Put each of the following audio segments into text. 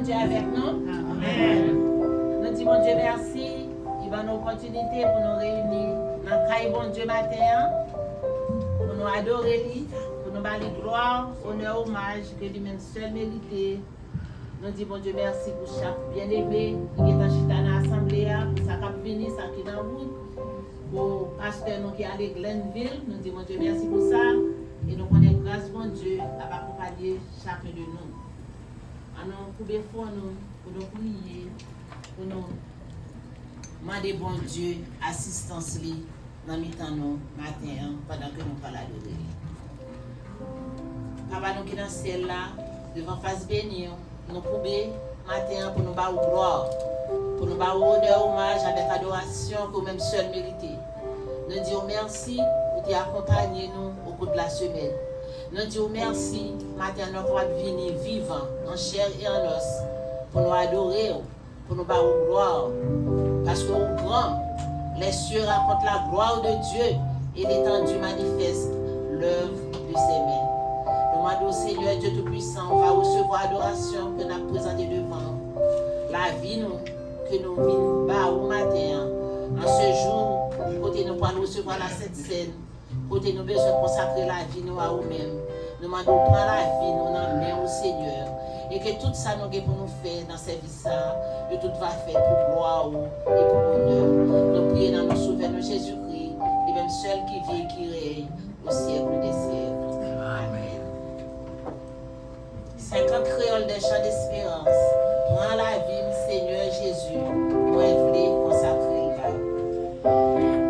Dieu avec nous. Amen. Nous disons bon Dieu merci. Il va nous opportunité pour nous réunir dans le caille bon Dieu matin. Pour nous adorer lui, pour nous bâler gloire, honneur, hommage que lui-même seul mérité. Nous disons bon Dieu merci pour chaque bien-aimé qui est en chita dans l'assemblée, pour ça qui venu, ça qui est dans la route. Pour pasteur nous qui est allé Glenville, nous disons bon Dieu merci pour ça. Et nous connaissons grâce bon Dieu à accompagner chacun de nous. Alors, pour nous, pour nous prier, pour nous demander bon Dieu assistance li dans le temps nous matin pendant que nous parlons de lui. Papa nous qui dans le ciel là, devant face bénie, nous pouvons matin pour nous battre gloire, pour nous battre honneur, hommage avec adoration que nous-mêmes seuls méritons. Nous disons merci pour t'accompagner nous au cours de la semaine. Nous disons merci, matin nous pouvons venir vivant, en chair et en os, pour nous adorer, pour nous battre gloire. Parce qu'au grand, les cieux racontent la gloire de Dieu et l'étendue manifeste l'œuvre de ses mains. Demandons au Seigneur Dieu Tout-Puissant, on va recevoir adoration que nous avons présentée devant la vie nous, que nous vîmes bas au matin, en ce jour, côté nous pourrons recevoir la Sainte Seine, côté nous besoin de consacrer la vie nous à nous-mêmes. Nous demandons de prendre la vie nous dans main au Seigneur. Et que tout ça nous pour nous faire dans cette vie, que tout va faire pour gloire et pour honneur. Nous prions dans nos souverains Jésus-Christ, et même seul qui vit et qui règne au siècle des siècles. Amen. 50 créoles des chants d'espérance. Prends la vie, Seigneur Jésus, pour être consacré. Yeah.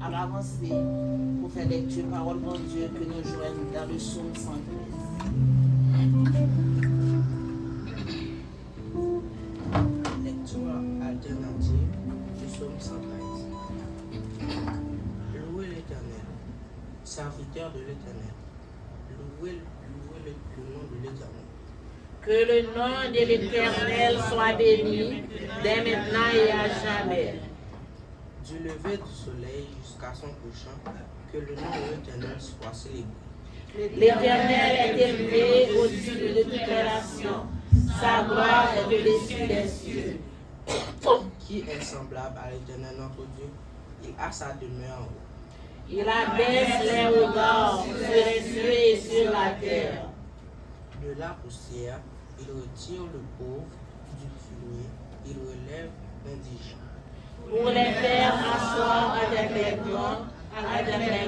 à avancer pour faire lecture parole de Dieu que nous joignons dans le psaume 113. Lecture alternative du psaume 113. Louez l'Éternel, serviteur de l'Éternel. Louez le nom de l'Éternel. Que le nom de l'Éternel soit béni, dès maintenant et à jamais. Du lever du soleil jusqu'à son couchant, que le nom de l'Éternel soit célébré. L'Éternel est élevé au-dessus de toute nation, sa gloire est au-dessus des cieux. Qui est semblable à l'Éternel notre Dieu? Il a sa demeure en haut. Il abaisse les regards sur les cieux et sur la terre. De la poussière, il retire le pauvre, du fumier, il relève l'indigent. Pour les faire asseoir avec les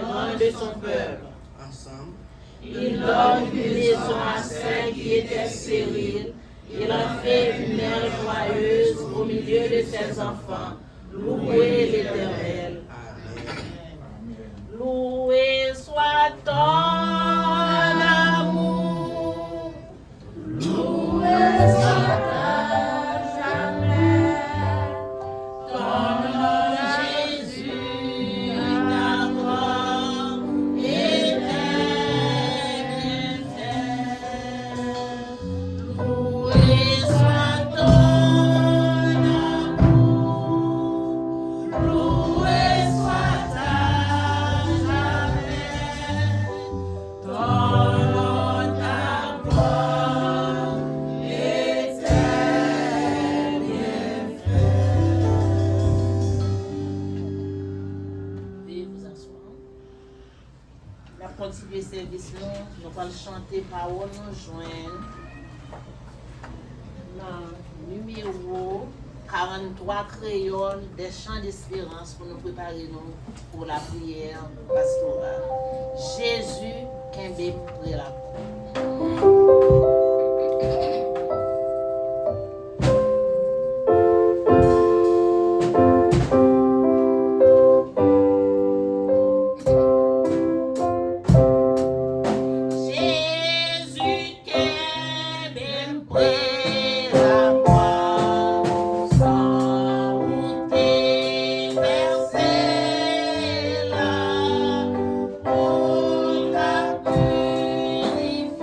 grands de son peuple. Ensemble, Il donne une maison à ceux qui étaient stériles. Il en fait une mère joyeuse au milieu de ses enfants. Louez l'Éternel. Amen. Loué soit ton amour. Loué soit jamais. Ton nom, Jésus, ta gloire éternelle. Loué soit ton amour. Loué soit ta jamais. Ton nom, ta gloire éternelle. Veuillez vous asseoir. La continuer service nous allons chanter parole nous joindre dans numéro 43 créole des chants d'espérance pour nous préparer nous pour la prière pastorale. Jésus Kembe près la Jésus Kembe près la croix, sans route versée là, pour ta purifier.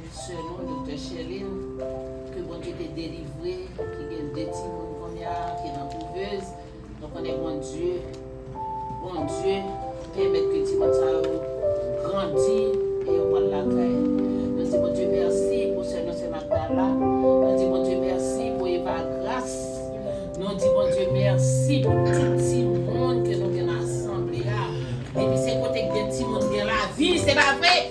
petite soeur, docteur Cheline, que bon Dieu t'ait délivré, qui gagne des petits monde qui est dans la couveuse. Donc on est bon Dieu, permettre que petit monde ça grandit et on va la caille. Nous disons bon Dieu merci pour ce nom Magdala. Nous disons bon Dieu merci pour Eva Grâce. Nous disons bon Dieu merci pour tout petit monde que nous avons assemblé là. Et puis c'est côté que des petits monde dans la vie, c'est pas vrai.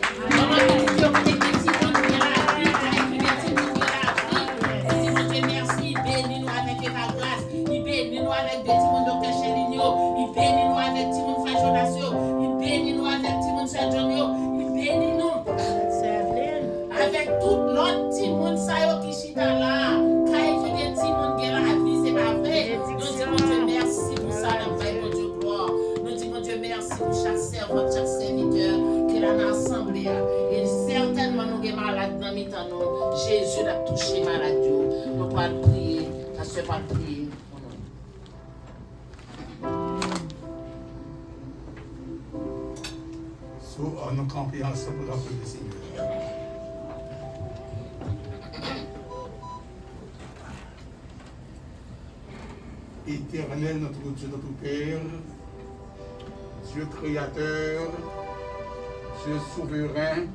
Avec tout l'autre petit monde ça qui chita là, quand il fait des petits monde qui la vie, c'est pas vrai. Nous disons Dieu merci pour ça, nous faisons Dieu gloire. Nous disons Dieu merci pour chaque servante, chaque serviteur qui l'a dans l'assemblée. Et certainement nous sommes malades dans le temps. Jésus a touché malade. Nous pouvons prier, ça se fait pas prier. Nous camper ensemble pour appeler le Seigneur. Éternel, notre Dieu, notre Père, Dieu créateur, Dieu souverain,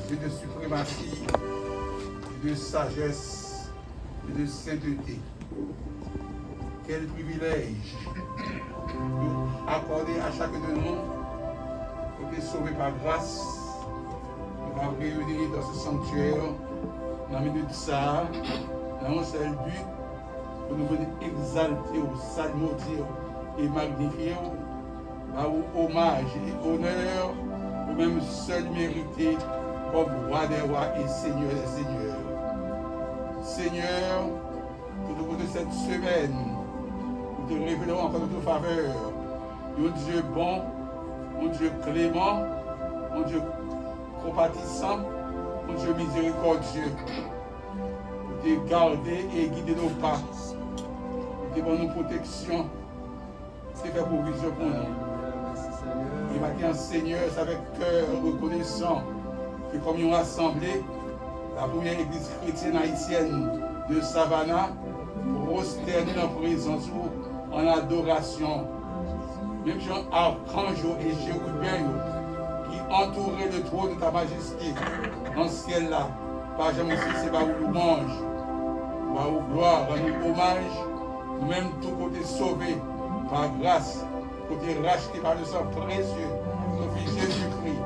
Dieu de suprématie, de sagesse et de sainteté. Quel privilège nous accorder à chacun de nous pour être sauvé par grâce, nous avons réuni dans ce sanctuaire, dans la minute de ça, dans un seul but, pour nous venir exalter, salmodier et magnifier, au hommage et honneur, au même seul mérité comme roi des rois et seigneur des seigneurs. Seigneur, tout au cours de cette semaine, nous te révélons encore notre faveur, un Dieu bon, mon Dieu clément, mon Dieu compatissant, mon Dieu miséricordieux, pour te garder et guider nos pas, pour te donner nos protections, pour te faire provision pour nous. Et maintenant, Seigneur, c'est avec cœur reconnaissant que comme nous rassemblés, la première église chrétienne haïtienne de Savannah, prosterner en présence en adoration. Même Jean Archange et Chérubin qui entouraient le trône de ta majesté dans le ciel là. Par jamais aussi, c'est par où louange, par où gloire, nous hommage, nous-mêmes tout côté sauvés par grâce, côté racheté par le sang précieux, notre fils Jésus-Christ,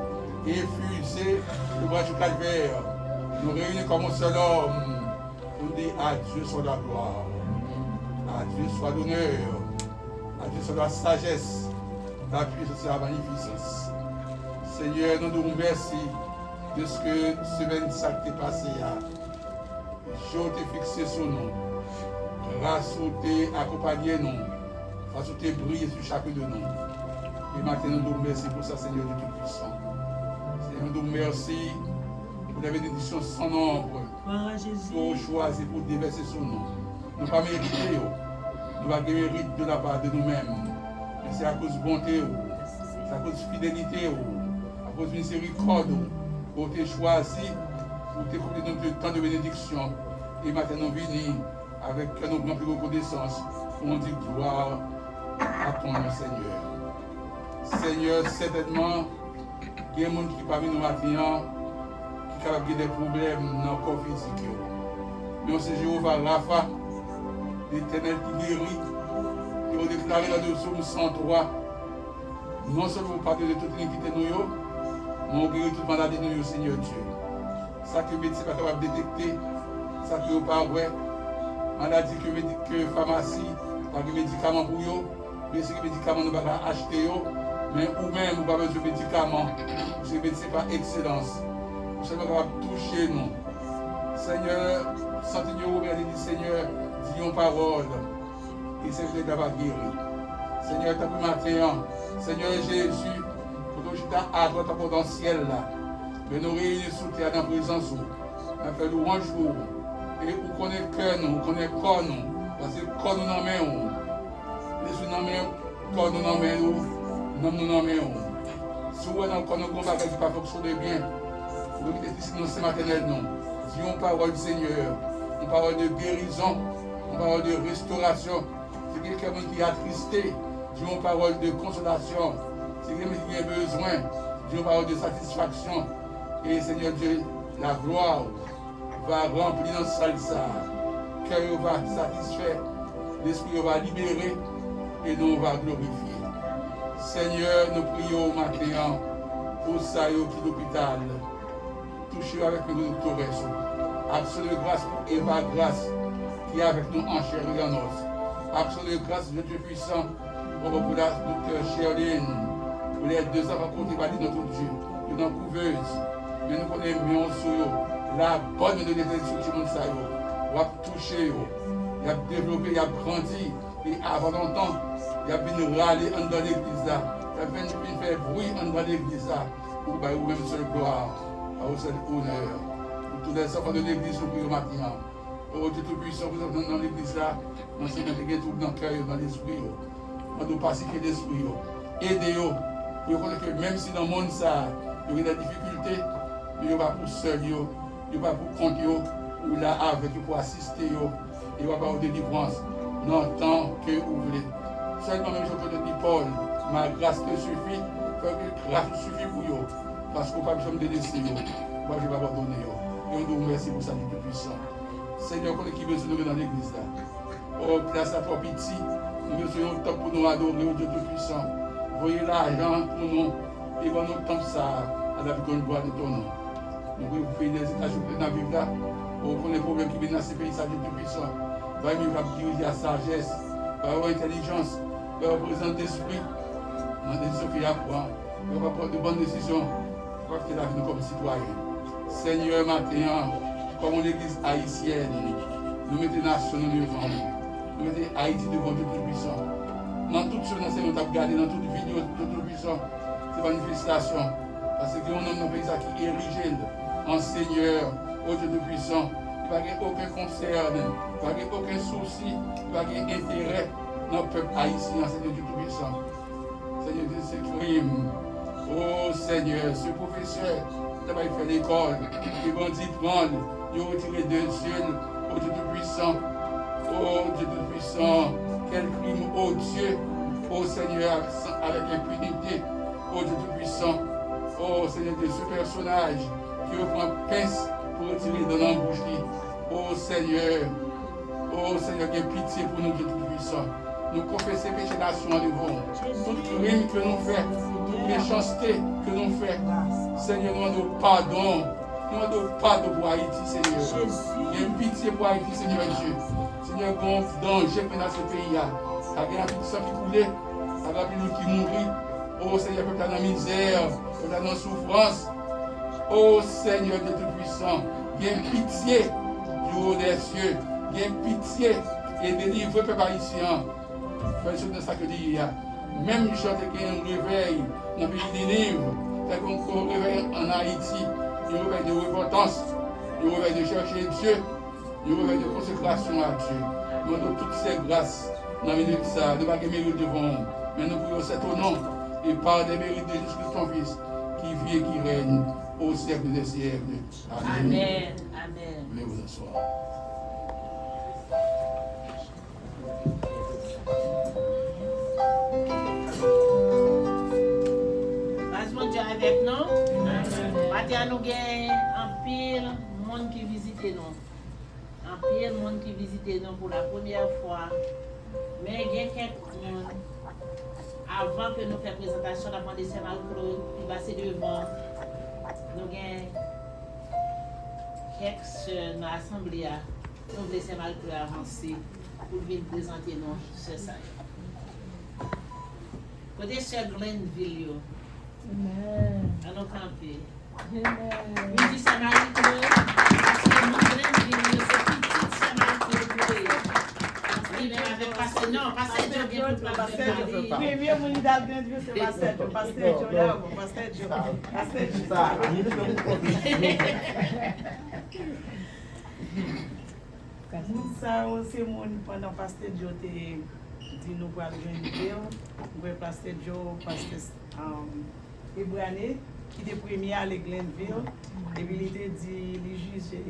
et effusé le bras du calvaire. Nous réunis comme un seul homme pour dire à Dieu soit la gloire, à Dieu soit l'honneur, à Dieu soit la sagesse, la puissance et la magnificence. Seigneur, nous nous remercions de ce que semaine ça qui est passé. Je t'ai fixé sur nous. Grâce où t'es accompagné nous. Grâce où t'es brillé sur chacun de nous. Et maintenant, nous nous remercions pour ça, Seigneur de Tout-Puissant. Seigneur, nous nous remercions pour la bénédiction sans nombre. Pour choisir, pour déverser sur nous. Nous ne pas mériter. Nous ne pas mériter de la part de nous-mêmes. Mais c'est à cause de bonté, c'est à cause de fidélité, à cause de miséricorde, pour te choisi, pour te couper notre temps de bénédiction. Et maintenant, nous venons avec nos grands plus reconnaissance pour nous dire gloire à ton nom, Seigneur. Seigneur, certainement, il y a des gens qui parmi nous maintenant, qui ont des problèmes dans le corps physique. Mais c'est Jéhovah Rapha, l'Éternel qui guérit. Et on déclare dans le psaume 103, non seulement vous parlez de toute iniquité nous, mais on guérit toute maladie nous, Seigneur Dieu. Ça que le médecin n'est pas capable de détecter, ça que vous ne pouvez pas voir, maladie que pharmacie, pas de médicaments pour vous, mais si les médicaments ne peuvent pas acheter, mais vous-même, vous n'avez pas besoin de médicaments, parce que le médecin par excellence. Vous êtes capable de toucher nous. Seigneur, sentez-nous remercier du Seigneur, disons parole. Et c'est vous capable de guérir. Seigneur, tu as matin, Seigneur Jésus, pour nous jeter à droite dans le ciel là. Mais nous réunir sous terre dans la présence où. On fait louange pour vous. Et vous connaissez cœur nous, vous connaissez corps nous. Parce que corps nous en main où. Les nous en main, corps nous en main où. Nous en main où. Si vous avez un corps nous qui ne pas fonctionner bien, Pour éviter de ce maternel, non. Disons parole, Seigneur. Une parole de guérison. Une parole de restauration. C'est quelqu'un qui est attristé. Disons parole de consolation. C'est quelqu'un qui a besoin. Disons parole de satisfaction. Et Seigneur Dieu, la gloire va remplir dans salle ça. Cœur va satisfaire. L'esprit va libérer. Et nous va glorifier. Seigneur, nous prions maintenant pour ça et au l'hôpital. Touchez avec nous, docteur. Action de grâce pour Eva Grâce, qui est avec nous en chair et en os. Action de grâce de Dieu puissant pour la docteur Sherline, pour les 2 enfants qu'on va dire notre Dieu, une couveuse. Mais nous connaissons sur la bonne de l'église sur le monde, il a touché, il a développé, il a grandi. Et avant longtemps, il a venu râler dans l'église là. Il a venu faire bruit dans l'église là. Pour même seule gloire, au seul honneur. Pour tous les enfants de l'église, nous prions maintenant. Oh Dieu Tout-Puissant, vous êtes dans l'église là. Nous sommes tout dans le cœur, dans l'esprit. On doit pacifier l'esprit. Aidez-vous. Vous connaissez que même si dans le monde ça, il y a des difficultés, il n'y a pas pour seul, il n'y a pas pour compte, ou là avec, pour assister, il n'y a pas pour délivrance. Non, tant que vous voulez. Seulement, même je te dis, Paul, ma grâce te suffit, que grâce suffit pour vous. Parce qu'on n'a pas besoin de laisser, moi je vais abandonner. Et on nous remercie pour ça, Dieu puissant. Seigneur, qu'on est qui veut se lever dans l'église là. Oh, place à toi, petit. Nous besoin de temps pour nous adorer, oh Dieu puissant. Voyez l'argent pour nous. Et quand nous temps ça, à la victoire gloire de ton nom. Nous voulons faire des états dans la vie là. Oh, qu'on les problèmes qui viennent dans ces pays, ça, Dieu puissant. Va diriger la sagesse, va avoir intelligence, va avoir présence d'esprit, dans des décisions qu'il y a pour, va prendre de bonnes décisions, pour que la vie nous comme citoyens. Seigneur, maintenant, comme l'église haïtienne, nous mettons la nation devant nous mettons Haïti devant Dieu Tout-Puissant. Dans toutes choses, nous avons regardé, dans toute vidéo de Tout-Puissant, ces manifestations, parce que nous avons un pays qui est érigé en Seigneur, au Dieu Tout-Puissant. Il n'y a aucun concern, il n'y a aucun souci, il n'y a aucun intérêt dans le peuple haïtien, Seigneur Dieu Tout-Puissant. Seigneur Dieu, ce crime. Oh Seigneur, ce professeur, il va faire l'école, il va dit prendre, il va retirer 2 yeux, oh Dieu Tout-Puissant. Oh Dieu Tout-Puissant, quel crime, oh Dieu, oh Seigneur, avec impunité, oh Dieu Tout-Puissant. Oh Seigneur Dieu, ce personnage qui reprend pince pour retirer de l'embouche. Oh Seigneur, quelle pitié pour nous, Dieu Tout-Puissant. Nous confessons les péchés nations devant tout crime que nous faisons, toute méchanceté que nous faisons. Seigneur, nous demandons pardon. Nous demandons pardon pour Haïti, Seigneur. Il y a une pitié pour Haïti, Seigneur Dieu. Seigneur, il y a un danger dans ce pays-là. Il y a un petit sang qui coule, il y a un petit qui mourit. Oh Seigneur, peuple dans la misère, peuple dans la souffrance. Oh Seigneur Dieu Tout-Puissant, il y a une pitié du haut des cieux. Il y a une pitié et délivre le peuple haïtien. Fais de ça que dit, même si j'ai un réveil dans le pays des livres, fait qu'on réveille en Haïti, il réveille de repentance, il réveille de chercher Dieu, il réveille de consécration à Dieu. Nous avons toutes ces grâces dans le milieu de ça, nous n'avons pas de mérite devant nous, mais nous prions cet au nom et par des mérites de Jésus-Christ ton Fils, qui vit et qui règne au siècle des siècles. Amen. Amen. Amen. Voulez vous asseoir. Dieu avec nous. Maintenant, nous avons un pile monde qui visite nous. Un pile monde qui visite nous pour la première fois. Mais il y a quelques monde, avant que nous fassions la présentation, nous avons demandé à Saint-Malcro qui va se devant. Nous avons quelques soeurs dans l'Assemblée. Nous voulons Saint-Malcro avancer pour venir présenter nous ce ça. Côté sœur Glenville. Amen. À nos campés. Amen. Nous disons Saint-Malcro, parce que nous Glenville, c'est petite Saint-Malcro. Oui, mais avec pasteur, non, pasteur Dieu bien pour la préparer. Oui, bien, mon idole de Dieu, c'est pasteur Dieu. Pasteur Dieu, là, pasteur Dieu. Pasteur Dieu. Ça, c'est mon, pendant pasteur Dieu, dit nous pour aller une vidéo. Nous pasteur Dieu, pasteur Ibrané, qui était premier à Glenville. Et puis il était dit, les juges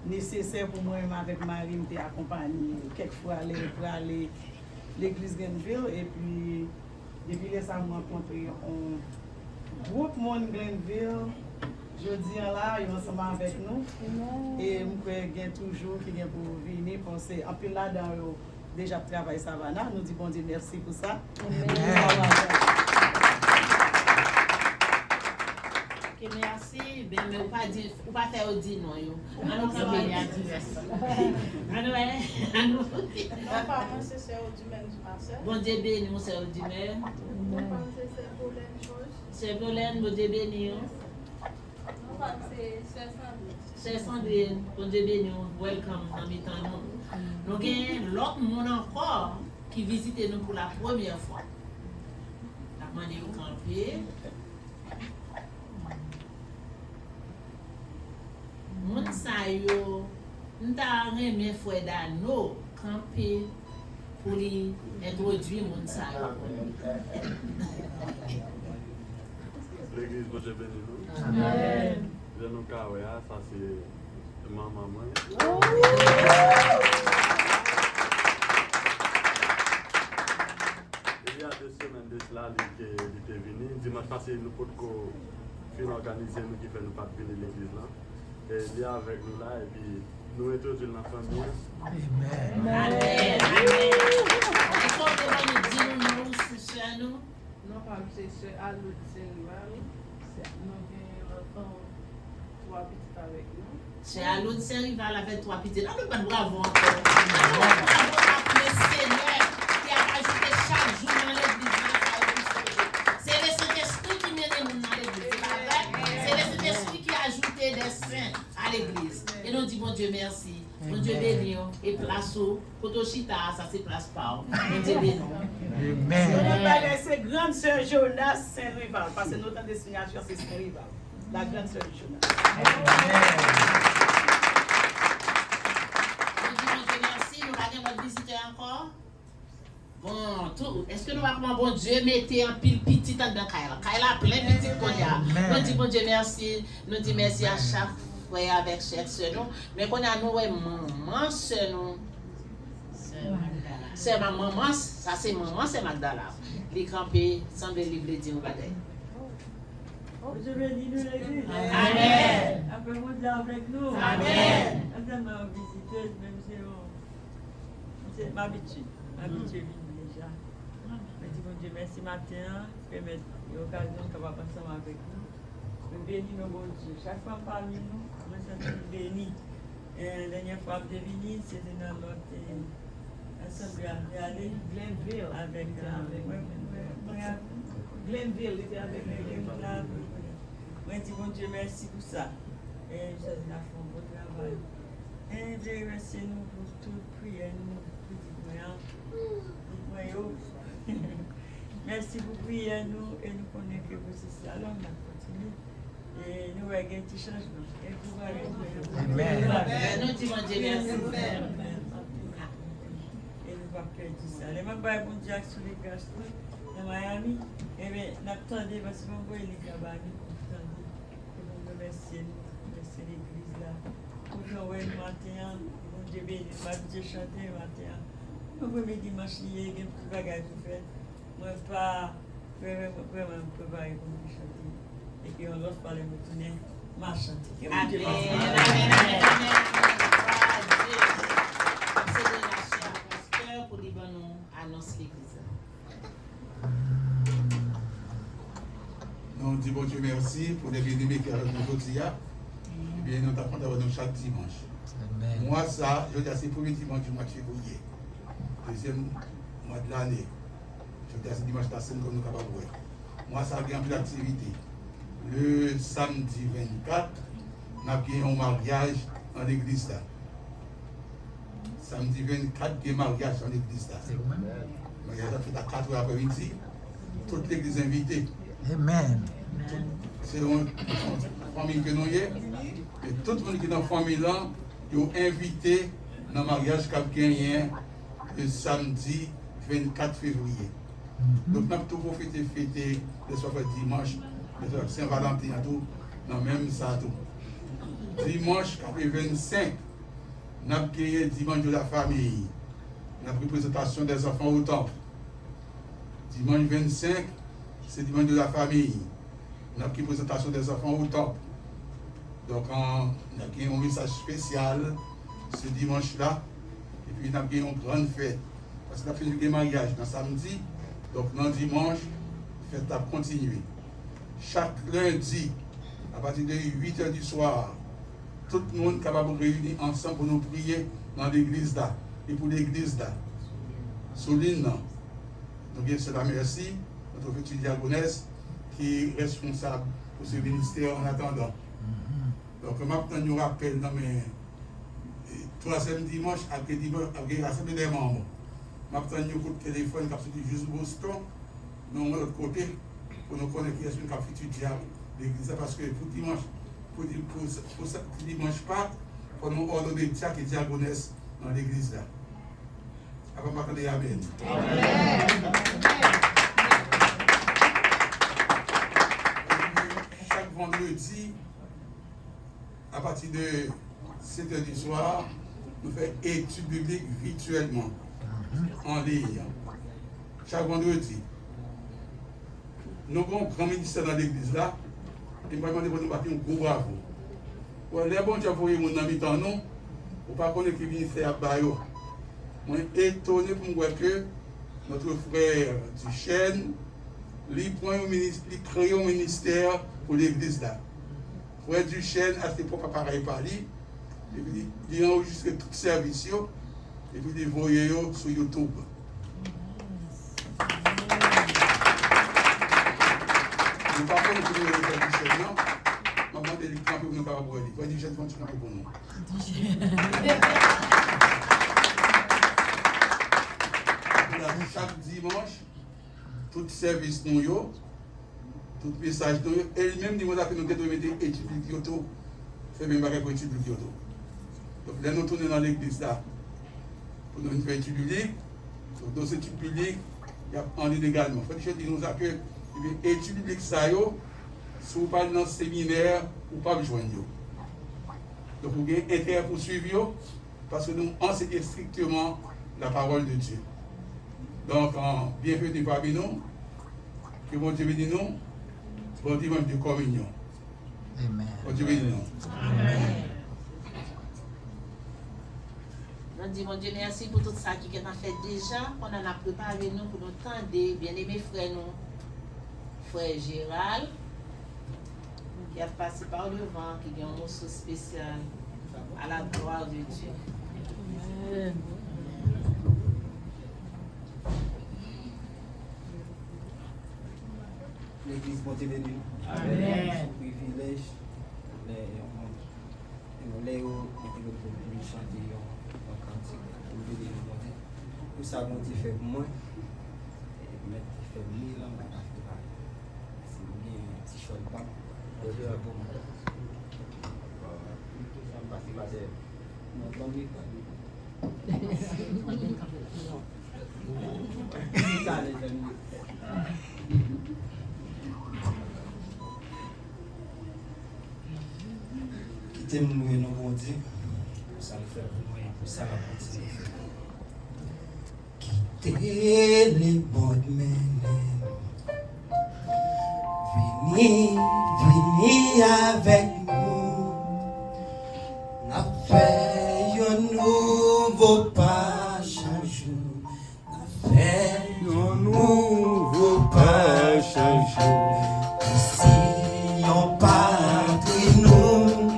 nécessaire pour moi avec Marie me accompagner quelquefois pour aller l'église Glenville. Et puis depuis là, ça m'a rencontré un groupe monde Glenville. Je dis là, ils sont ensemble avec nous. Et je crois toujours qui vient pour venir penser. En plus là, dans déjà travail Savannah, nous disons bon Dieu merci pour ça. Ok, merci. Ben, mais ou pas faire au dit non, yo. Alors, ça va bien dire. Alors, Non, pas moi, c'est Sœur Odimène du Marseille. bon Dieu béni, mon Sœur Odimène. Mon femme, c'est Sœur Pauline Georges. Sœur Pauline, bon Dieu béni. Mon femme, c'est Sœur Sandrine. Sœur Sandrine, bon Dieu béni, welcome dans mes temps. Nous avons l'autre monde encore qui visite nous pour la première fois. La demandé au camper. Moun sa yo, nous avons aimé frère Dano camper pour lui introduire moun sa yo. L'église Bon Dieu béni nous. Amen. Je nous carré, ça c'est ma maman. Il y a 2 semaines de cela, il était venu. Dimanche passé, nous pouvons organiser nous qui fait nous pas venir l'église là. Et il est avec nous là et puis nous introduisons la famille. Amen. Amen. Est-ce qu'on peut nous dire nous, sœur nous? Non, pas c'est Sœur Aloud Saint-Rival. Nous avons 3 petites avec nous. C'est à l'autre Saint-Rival avec 3 petites. Ah, nous pas bravo encore. Bravo à le Seigneur qui a ajouté chaque jour dans l'église. C'est le Saint-Esprit qui mène nous dans l'église. C'est le Saint-Esprit qui a ajouté des saints à l'église. Et nous disons, bon Dieu, merci. Bon Dieu béni. Et place au Kotoshita, ça c'est place pas. Bon Dieu béni. On va laisser grande sœur Jonas Saint-Rival, parce que notre destination c'est Saint-Rival. La grande sœur Jonas. Merci, nous avons notre visiteur encore. Bon, tout. Est-ce que nous avons bon Dieu mettez un pile petit dans Kaila? Kaila plein petit qu'on y a. Nous disons bon Dieu merci. Nous disons merci à chaque frère avec chaque soeur nous. Mais qu'on a nous maman soeur nous. C'est ma maman, ça c'est maman, c'est Magdala. Les campés semblent livrer dire au bataille. Je bénis nous l'église. Amen. Après vous avec nous. Amen. Après ma visiteuse, même si c'est ma habitude. Ma habitude déjà. Je dis bon Dieu merci matin, permettre l'occasion qu'on va passer avec nous. Je bénis nos bon Dieu. Chaque fois parmi nous, je me sens béni. La dernière fois que je suis venu, c'était dans notre assemblée à aller Glenville. avec Glenville, il était avec nous. Moi, je dis bon Dieu, merci pour ça. Et je dis la fait un bon travail. Et je remercie nous pour toute prière, nous, petits moyens. Merci pour prier nous et nous connaissons que vous c'est ça. Alors, on va continuer. Et nous allons gagner un petit changement. Et vous allez Nous disons bon Dieu merci. Et nous allons faire tout ça. Les membres bon Dieu sur les grâces dans Miami. Et bien, nous attendons parce que nous voyons les cabanes. Merci l'église là. Pour nous voir le matin, bon Dieu béni, nous allons chanter le matin. Nous allons dimanche, il y a des petits bagages pour faire. Moi, pas vraiment préparé pour nous chanter. Et puis on l'autre parler de tourner, ma chanter. Amen. Amen. C'est la chair pasteur pour dire nous annonce l'église. Nous disons bon Dieu merci pour les bien-aimés qui arrivent aujourd'hui. Et bien, nous t'apprendons d'avoir nous chaque dimanche. Moi, ça, je dis c'est le premier dimanche du mois de février. Deuxième mois de l'année. Je dis c'est dimanche la semaine comme nous sommes capables de voir. Moi, ça a bien plus d'activité. Le samedi 24, nous avons un mariage en l'église. Samedi 24, il y a un mariage en l'église. Le mariage a fait à 4 heures après-midi. Toute l'église invitée. Amen. C'est une famille que nous avons. Et tout le monde qui est dans la famille là, ils ont invité dans le mariage qui a gagné le samedi 24 février. Donc, nous avons tout fêté le soir dimanche Saint-Valentin, tout, non, même ça, tout. Dimanche 25, nous avons gagné dimanche de la famille. Nous avons pris présentation des enfants au temple. Dimanche 25, c'est dimanche de la famille. Nous avons pris présentation des enfants au temple. Donc, on a gagné un message spécial ce dimanche-là. Et puis, nous avons gagné une grande fête. Parce qu'on a fait le mariage dans samedi. Donc, dans dimanche, la fête a continué. Chaque lundi, à partir de 8h du soir, tout le monde est capable de réunir ensemble pour nous prier dans l'église là. Et pour l'église là. Souligne, donc, cela merci. Notre petite diaconesse qui est responsable pour ce ministère en attendant. Donc, maintenant, nous rappelle dans mes troisième dimanche, après l'assemblée des membres. Maintenant, nous coup de téléphone qui a sorti juste Boston, nous, de l'autre côté, pour nous connaître qui est-ce qui a fait étudier l'église, parce que pour dimanche, pour dimanche Pâques, il faut nous ordonner diacre et diaconesse dans l'église là. Avant de m'attendre, amen. Chaque vendredi, à partir de 7h du soir, nous faisons études bibliques virtuellement, en ligne. Chaque vendredi. Nous avons un grand ministère dans l'église là, et nous avons demandé pour nous battre un gros bravo. Les bons Dieu voyez mon ami dans nous, ou pas connaître qui vient faire Bayo. Je suis étonné pour me voir que notre frère Duchesne, lui crée un ministère pour l'église là. Frère Duchesne a ses propres appareils par lui, et puis il enregistre tout service, et puis il voit sur YouTube. Nous ne pouvons pas nous faire Duchesne, non? Maman de l'écran pour nous faire boire. Frère Duchesne, tu vas pour nous. Chaque dimanche, tout service nous, tout message nous, et même nous avons nous devons mettre études bibliques, fait même pas pour études bibliques. Donc là, nous tournons dans l'église là, pour nous faire études bibliques, dans ces études bibliques, il y a en ligne également. Il faut que nous accueillons études bibliques, ça, si vous parlez dans le séminaire, ou pas besoin de vous. Donc vous avez intérêt pour suivre, parce que nous enseignons strictement la parole de Dieu. Donc, bienvenue parmi nous. Que bon Dieu bénisse nous. Bon dimanche de communion. Amen. Bon Dieu bénisse nous. Amen. Nous disons, Dieu merci pour tout ça qui a fait déjà. On en a préparé nous pour nous tendre, bien-aimés frères nous. Frère Gérald, qui a passé par le vent, qui a un morceau spécial à la gloire de Dieu. Amen. L'église montée de nous. Amen. Privilège. Les nous chanter un cantique pour nous monter. Tout ça, mon Dieu fait pour moi. Et mettre fait 1000 ans dans la fête. C'est bien un petit choix de pas. Bonjour à vous. Ça, les amis. Quittez-nous et nous bon Dieu. Ça le fait pour moi, pour ça va continuer. Quittez les bonnes mains. Venez avec nous. N'a fait un nouveau pas chaque jour. N'a fait un nouveau pas chaque jour. Si on patrie nous,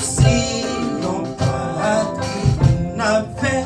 si on patrie nous, n'a fait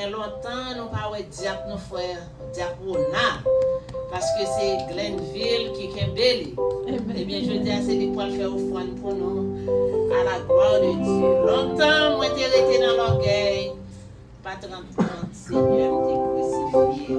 fait longtemps nous pas ouais diap nos frères diapona parce que c'est Glenville qui Kembele. Eh bien je dis à c'est lui pour le faire offrande pour nous à la gloire de Dieu. Longtemps moi t'ai resté dans l'orgueil. Pas 30 Seigneur t'ai crucifié.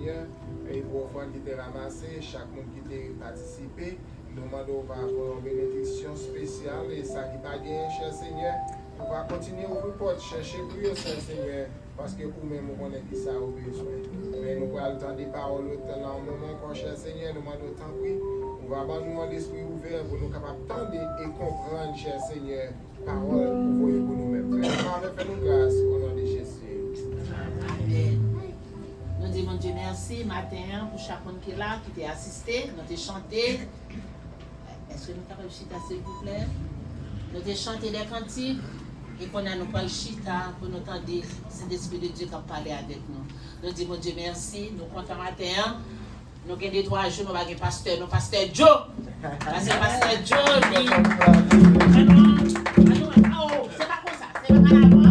Seigneur. Et pour offrande qui était ramassée, chaque monde qui était participé, nous demandons va avoir une bénédiction spéciale et ça qui pas gagné, cher Seigneur. On va continuer à ouvrir porte, chercher pour eux, cher Seigneur, parce que vous-même, vous connaissez qui ça au besoin. Mais nous allons entendre des paroles dans un moment, quand cher Seigneur, nous demandons tant pis. On va avoir l'esprit ouvert pour nous capables d'entendre et comprendre, cher Seigneur, parole pour vous et pour nous-mêmes. Fais-nous grâce au nom de Jésus. Amen. Nous disons, mon Dieu, merci matin pour chacun qui est là, qui t'a assisté, nous t'ai chanté. Est-ce que nous sommes capables de chita, s'il vous plaît? Nous t'ai chanté des cantiques et qu'on a nous pas le chita pour nous entendre cet esprit de Dieu qui a parlé avec nous. Nous disons, mon Dieu, merci. Nous comptons matin. Nous avons des 3 jours, nous avons un pasteur, nous pasteur Joe. Parce que pasteur Joe, c'est pas comme ça, c'est pas en avant.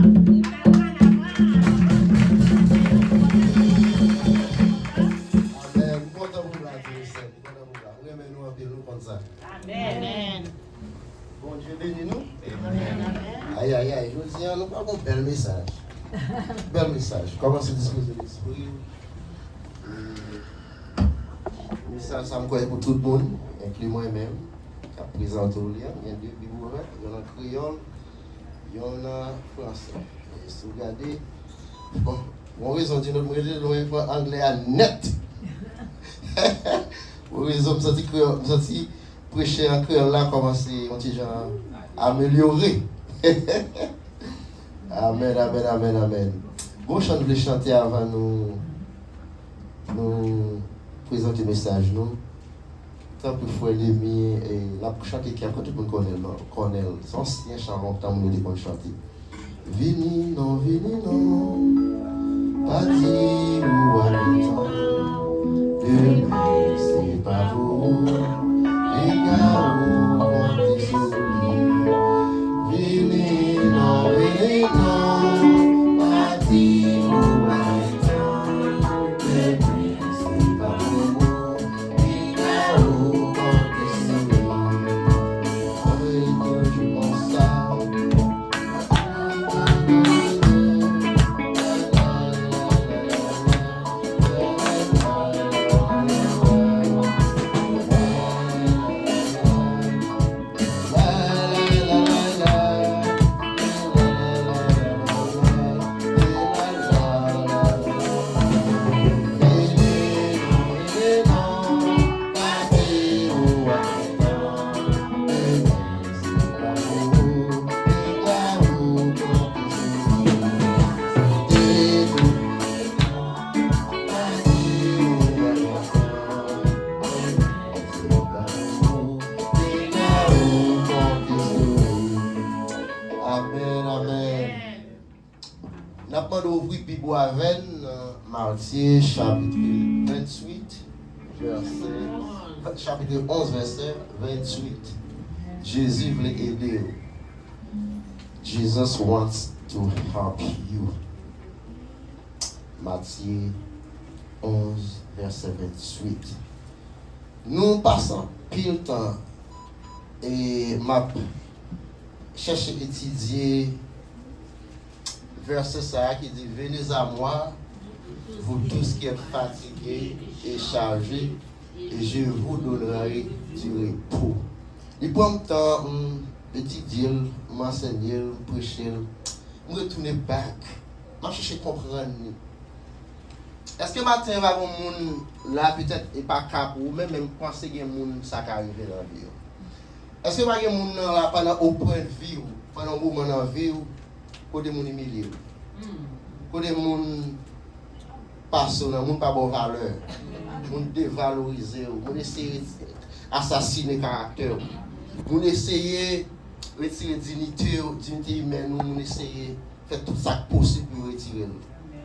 Amen. Bon Dieu bénis nous. Aïe, aïe, aïe. Je dis, nous avons un bel message. Bel message. Comment se disposer l'esprit? Message, ça me connaît pour tout le monde, inclus moi-même, qui a présenté au lien. Il y a 2 Bibles, il y en a créole, il y en a français. Et si vous regardez, bon, mon raison de notre modèle, nous anglais à net. Mon raison, je me suis prêcher en créole là, commencer un petit genre améliorer. Amen, amen, amen, amen. Bon, je vais chanter avant nous présenter le message. Nous, tant que frère Lémi et la chanter qui a tout le monde connaît, son ancien chant longtemps, nous devons chanter. Vini non, pas dit ou à l'entendre, demain c'est pas vous, les gars ou on désolé. Vini non, pas dit ou à l'entendre, demain c'est pas vous, les gars ou on désolé. Avec je pense ça. Matthieu chapitre 28, chapitre 11, verset 28. Jésus voulait aider. Jesus wants to help you. Matthieu 11, verset 28. Nous passons pile temps et m'a cherché à étudier verset ça qui dit venez à moi vous tous qui êtes fatigués et chargés, et je vous donnerai du repos. Il prend le temps d'étudier, m'enseigner, prêcher, me retourner back, je cherche à comprendre. Est-ce que matin va avoir un monde là peut-être et pas cap ou même penser qu'il y a un monde ça qui arrive dans la vie? Est-ce que va y a un monde là pendant au point de vie ou pendant un moment dans la vie ou côté monde humilié? Côté monde personne, moun pas bon valeur, moun dévaloriser, moun essayer assassiner caractère, moun essayer retirer dignité humaine, moun essayer faire tout ça possible pour retirer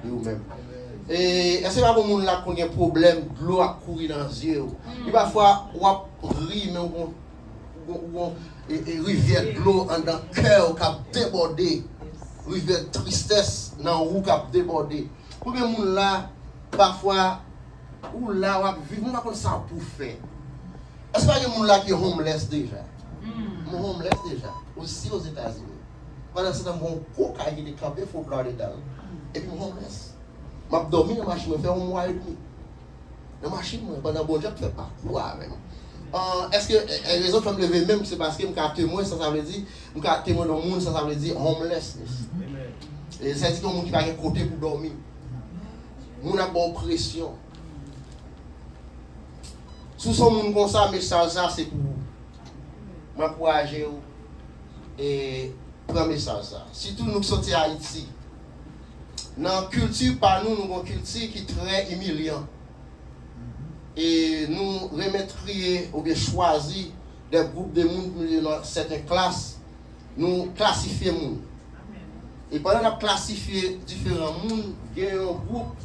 nous-mêmes. Et est-ce que pas bon moun là qu'on a un problème, de l'eau a courir dans les yeux. Et parfois on rit mais on rivière de l'eau dans le cœur qui a débordé, rivière de tristesse dans le roue qui a débordé. Pour que les gens là, parfois, ou là, vivent, on va comme ça pour faire. Est-ce qu'il y a des gens là qui sont homeless déjà? Homeless déjà, aussi aux États-Unis. Pendant ce temps, mon coca qui est campé, il faut pleurer dedans. Et puis homeless. Je dormi dans ma machine, je fais un mois et demi. Dans la machine, pendant bon Dieu, je ne fais pas. Est-ce que les raison pour me lever même, c'est parce que je suis témoin, ça veut dire, je suis témoin dans le monde, ça veut dire homelessness. Et ça veut dire que monde qui va côté pour dormir. Nous avons bonne pression. Sous son monde comme ça, message ça, c'est pour m'encourager et prendre message ça. Surtout nous qui sommes à Haïti. Dans la culture, par nous, nous avons une culture qui est très humiliante. Et nous remettrions ou bien choisir des groupes de monde dans certaines classes, nous classifions les gens. Et pendant qu'on a classifié différents mondes, il y a un groupe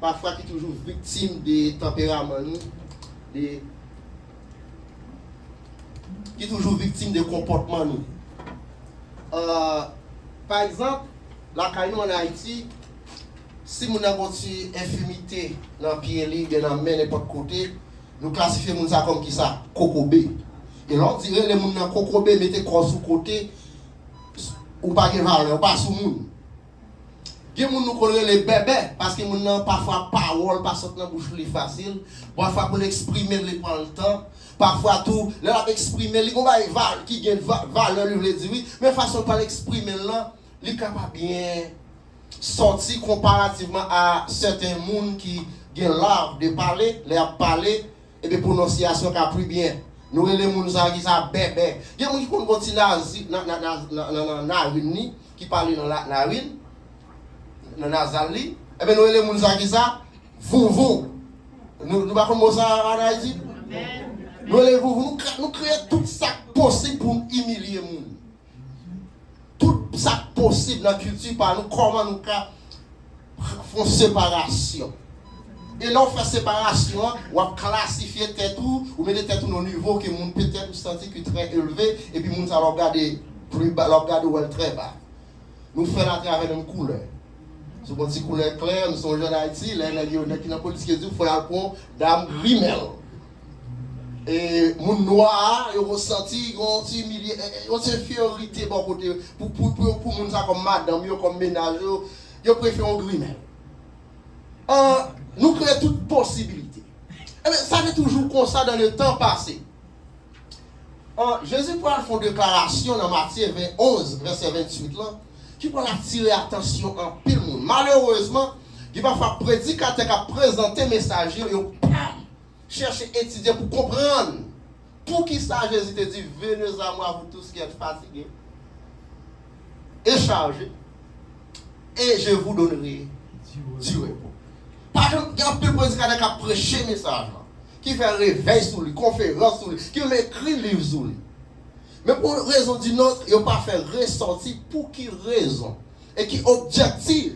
parfois qui est toujours victime des tempéraments, qui est toujours victime des comportements. Par exemple, la caillou en Haïti, si nous avons une infirmité dans le pied, dans la main, n'importe côté, nous classifions ça comme qui ça, cocobé. Et l'on dirait les gens dans cocobé, mettez corps sous côté, ou pas de valeur, pas sous monde. Il y a des gens qui connaissent les bébés, parce que les gens parfois parole, pas sortir dans la bouche facile, parfois pour l'exprimer, ils prennent le temps. Parfois tout, leur exprimer, ils ont des valeurs qui gagnent valeur, ils veulent dire oui, mais façon de l'exprimer là, ils sont capables bien sortir comparativement à certains gens qui ont l'art de parler, leur parler, et de prononciation qui a plus bien. Nous, les gens qui sont bébé. Il y a des gens qui continuent dans la narine, qui parlent dans la narine, dans la nasali, et bien nous, les gens qui sont vous. Nous ne pouvons pas ça en Haïti. Nous créons tout ça possible pour humilier les gens. Tout ça possible dans la culture par nous, comment nous faisons séparation. Et là, on fait séparation, on classifie tête ou mettez tête au niveau que moun peut-être sentir que très élevé et puis moun ça va regarder plus bas, regarder très bas. Nous faisons à travers une couleur. C'est une petite couleur claire, nous sommes jeunes d'Haïti, là il y a qui dans la police qui dit faut aller pour dame rimel. Et moun noir, ils ont ressenti une infériorité bon côté pour moun ça comme madame, comme ménage, ils préfèrent un rimel. Nous créons toute possibilité. Et bien, ça fait toujours comme ça dans le temps passé. Jésus prend une déclaration dans Matthieu 11, verset 28, là, qui va attirer l'attention en pile monde. Malheureusement, il va faire prédicateur qui a présenté le message, il va chercher à étudier pour comprendre. Pour qui ça, Jésus te dit, venez à moi, vous tous qui êtes fatigués et chargés, et je vous donnerai du repos. Par exemple, il y a un peu de prédicateur qui a prêché le message, qui fait réveil sur lui, conférence sur lui, qui écrit livre sur lui. Mais pour une raison d'une autre, il n'a pas fait ressortir pour qui raison et qui objectif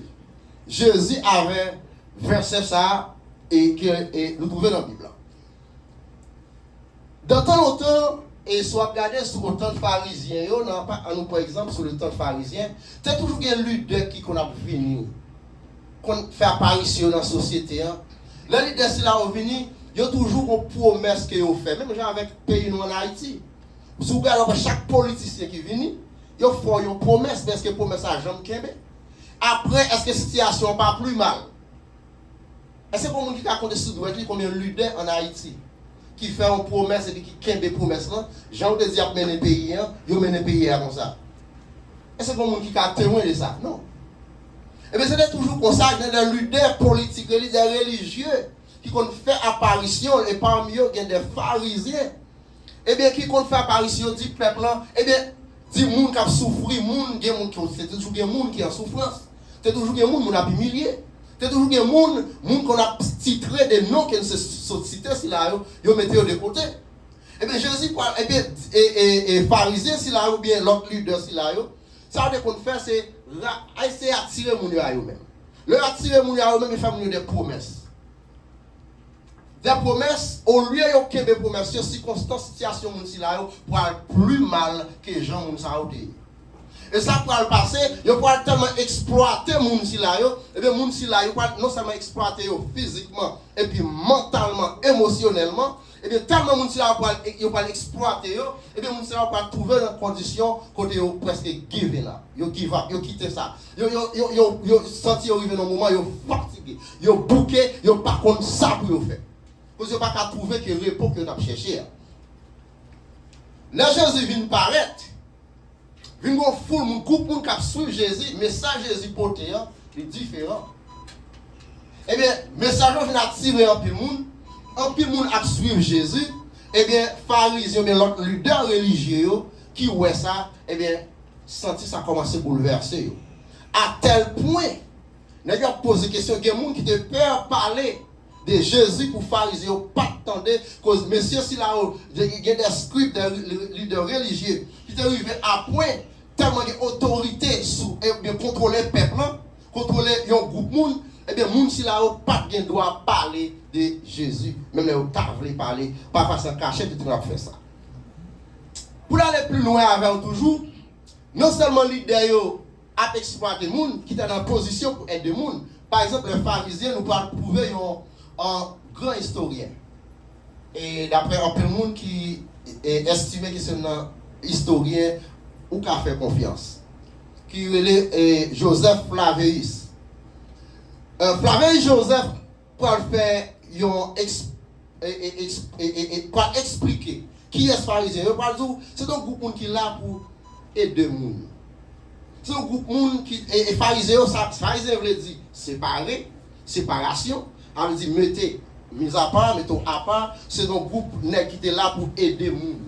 Jésus avait versé ça et que nous trouvons dans la Bible. Dans tant longtemps, et soit regardé sur le temps de pharisiens, nous par exemple sur le temps de pharisiens, c'est toujours un leader qui qu'on a venu. Qu'on fait apparition dans la société. Les leaders, si là on vient, il y a toujours une promesse qu'ils ont fait. Même avec le pays en Haïti. Si vous regardez chaque politicien qui vient, il faut une promesse, mais est-ce que la promesse a jamais kembe? Après, est-ce que la situation n'est pas plus mal? Est-ce que pour les gens qui a compté sur combien de leaders en Haïti qui fait une promesse et qui kembe une promesse là, j'ai envie de dire mener le pays, ils mènent le pays comme ça. Est-ce que pour les gens qui a témoin de ça? Non. Et bien c'est toujours comme ça, il y a des leaders politiques, des leaders religieux qui ont fait apparition, et parmi eux, il y a des pharisiens. Et bien qui ont fait apparition du peuple là, et bien, des gens qui ont souffert, c'est toujours des gens qui ont souffrance. C'est toujours des gens qui ont humilié. C'est toujours des gens qui ont titré des noms qui sont cités, si là, ils ont mis de côté. Et bien Jésus, et bien, et pharisiens, si là, ou bien l'autre leader, si là, ça qu'on fait, c'est essayer d'attirer les gens à eux-mêmes. Leur attirer les gens à eux-mêmes, ils font des promesses. Des promesses, au lieu de des promesses, sur circonstances, situations, pour aller plus mal que les gens qui ont été. Et ça pour le passer, ils vont tellement exploiter les gens, et bien les gens non seulement exploiter physiquement, et puis mentalement, émotionnellement, et bien tellement les gens vont exploiter, et bien les gens vont trouver dans condition côté presque give là. Ils give up, ils quittent ça. Ils sentent arriver dans un moment, ils fatigués, ils bouqués, ils pas contre ça pour faire. Parce que pas qu'à trouver que repos que nous avons cherché. Là, Jésus vient paraître. Vient une foule, un groupe de monde qui suivre Jésus, mais ça Jésus porté est différent. Eh bien, message vient attirer un peu de monde a suivre Jésus. Eh bien, pharisiens, mais l'autre leader religieux qui ouais ça, eh bien, senti ça commencer à bouleverser. À tel point, nous avons posé la question, il y a des gens qui te peur parler de Jésus pour pharisiens, pas attendre, parce que monsieur, si là, il y a des scripts de leaders religieux qui sont arrivés à point, tellement d'autorité sur contrôler le peuple, contrôler un groupe de monde, eh bien, les gens qui là, pas de droit parler de Jésus. Même les gens qui parler, pas façon cachée, tout le monde fait ça. Pour aller plus loin avec toujours, non seulement les leaders a exploité les gens qui étaient dans la position pour aider les gens. Par exemple, les pharisiens nous parlent prouver un grand historien. Et d'après un peu de monde qui estimait que c'est un historien ou qui a fait confiance. Qui est Joseph Flavius. Flavius Joseph pour faire pour expliquer qui est ce pharisien. C'est un groupe de gens qui est là pour aider les gens. C'est un groupe de monde qui est pharisien, pharisien veut dire séparer, séparation, on veut dire mettez mis à part, mettons à part, c'est un groupe qui est là pour aider les gens.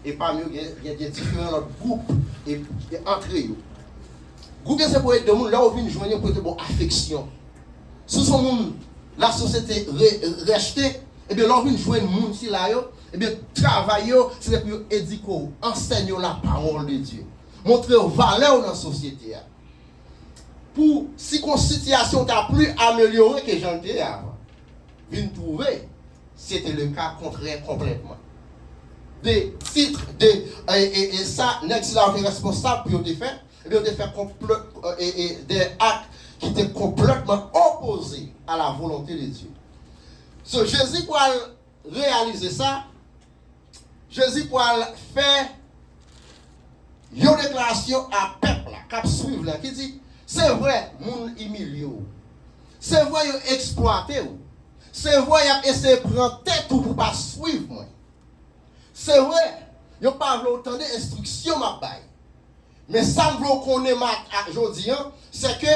Et parmi eux, il y a des différents autres groupes et entre eux. Groupe c'est pour aider les gens, là où vient joindre pour une affection. Si son monde, la société restée, et bien là où vient joindre les gens si là, et bien travailler, c'est pour éduquer, enseigner la parole de Dieu. Montrer valeur dans la société. Pour si la situation t'a plus améliorée que j'en étais avant, vient trouver, c'était le cas contraire complètement. Des titres, et ça, n'est-ce pas responsable pour te faire, et bien te faire des actes qui étaient complètement opposés à la volonté de Dieu. So, Jésus pour réaliser ça, Jésus pour faire une déclaration à peuple qui suivre là, qui dit, c'est vrai, moun humilié. C'est vrai, ils exploité. C'est vrai, ils essayé de prendre tête pour ne pas suivre moi. C'est vrai, ils n'ont pas voulu entendre instruction ma baille. Mais ça me veut qu'on est aujourd'hui, c'est que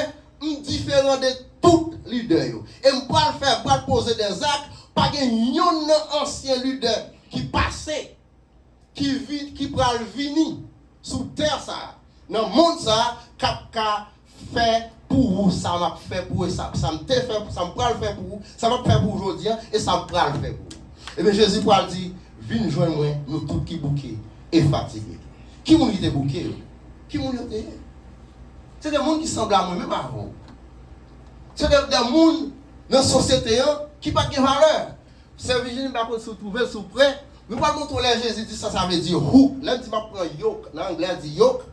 je suis différent de tout leader. Et je peux poser des actes, pas un ancien leader qui passait, qui peut venir sous terre ça. Dans le monde ça, Kapka fait pour vous, ça m'a fait pour vous, ça me fait, ça me peut le faire pour vous, ça m'a fait pour aujourd'hui et ça me peut le faire pour vous. Et bien Jésus pour dire, viens joindre moi, nous tous qui bouqués et fatigués. Qui m'ont été bouqués? Qui m'ont été? C'est des gens qui semblent à moi-même avant. C'est des gens dans la société qui n'ont pas de valeur. C'est Virginie qui va se trouver sous près. Nous ne pouvons pas montrer Jésus, ça veut dire hook. Là, tu vas prendre yoke. En anglais, il dit yoke.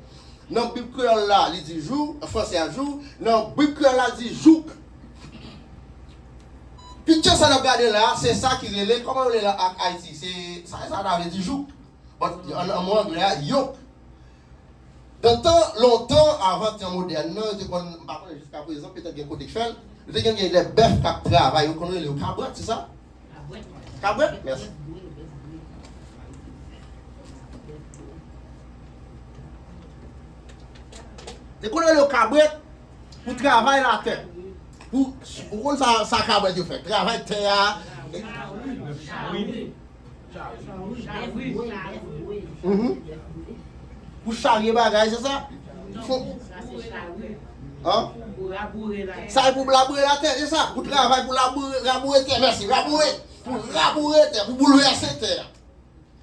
Dans le Bible là, il dit jour. En français, il dit jour. Dans le Bible là, il dit jouk. Puis, tu ça, regarder là, c'est ça qui relève. Comment on est là à Haïti? C'est ça, ça veut dire jouk. En anglais, yoke. Longtemps avant le temps moderne, jusqu'à présent, peut-être qu'il y a un côté qui fait. Il y a des bœufs qui travaillent. Vous connaissez le cabret, c'est ça? Cabret? Merci. Vous connaissez le cabret pour travailler la terre. Pour ça cabret tu fais. Travail terre. Pour charrier bagage, c'est ça? Hein? Ça c'est pour labourer la terre, c'est ça? Pour travailler pour labourer la terre, merci. Pour labourer la terre, pour bouleverser la terre.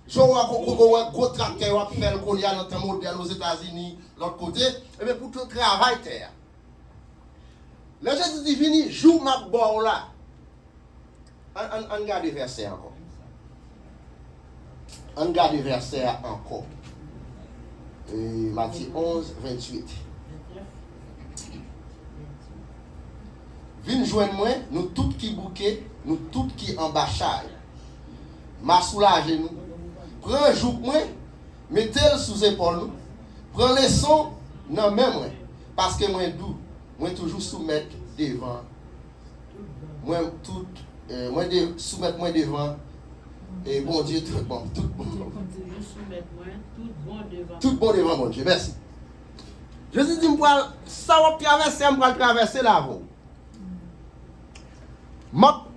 Je vois un gros tracteur qui fait le collier dans le temps moderne aux États-Unis, l'autre côté, et bien pour tout travail terre. Le Jésus dit, fini, joue ma bord là. On garde le verset encore. On garde le verset encore. Matthieu 11, 28. Viens joindre moi, nous tous qui bouquet, nous tous qui embachage. M'a soulagé nous. Prends un joug moi, mettez-le sous épaule nous. Prends les sons dans même moi. Parce que moi doux, moi toujours soumettre devant. Moi tout moi soumettre moi devant et bon Dieu tout bon. Tout bon devant mon Dieu. Merci. Jésus dit moi ça va traverser là-haut.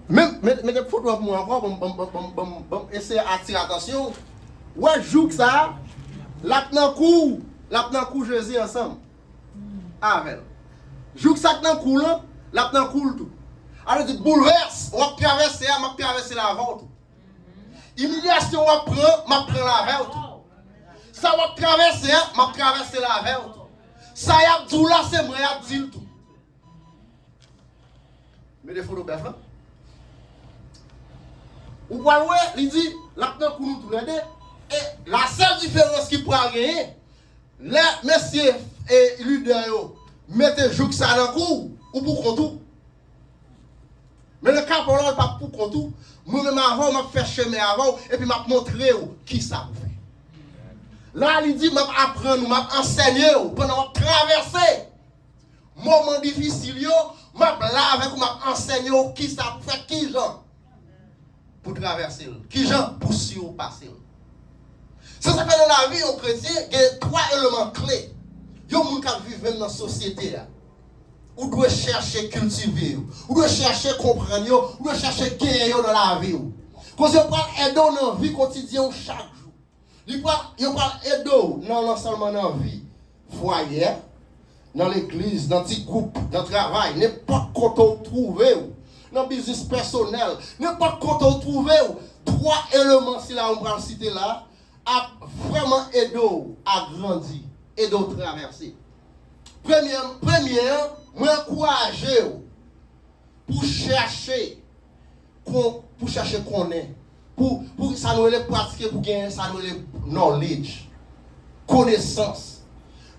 Même des photos moi encore bon essayer attirer attention. Ouais joue ça la nan cou Jésus ensemble. Avec. Joue ça nan cou là, la nan cou tout. Alors dit bouleverse, on va traverser la vente. Humiliation on prend la vente. Ça va traverser la vente. Ça y a tout là c'est moi y a dit tout. Mais des photos belles. Ou quoi ouais, il dit la nan cou nous tout les deux. Et la seule différence qui pourra gagner, les messieurs et leaders mettez jouk ça dans le cou ou pour contour. Mais le cas pour l'autre, pas pour contour. Moi-même avant, je fais chemin avant et puis je montrer qui ça vous fait. Là, il dit, je apprendre, je enseigner pendant traverser. Moment difficile, je avec vous, enseigner qui ça vous fait, qui gens pour traverser, qui gens pour passer. Ça s'appelle dans la vie, au chrétien, il y a 3 éléments clés. Il y a des gens qui vivent dans la société. Ou doit chercher cultiver, ou doit chercher comprendre, ou doit chercher gagner dans la vie. Quand on parle aider dans la vie quotidienne chaque jour. Il parle aider non seulement dans la vie foyer, dans l'église, dans petit groupe, dans le travail, n'importe quoi on trouve, dans le business personnel, n'importe quoi on trouve. 3 éléments, si là on va le citer là, a vraiment aidé à grandir, aider à traverser. Première, moi encourager pour chercher qu'on est, pour ça nous les pratiquer, pour gagner ça nous les knowledge, connaissance.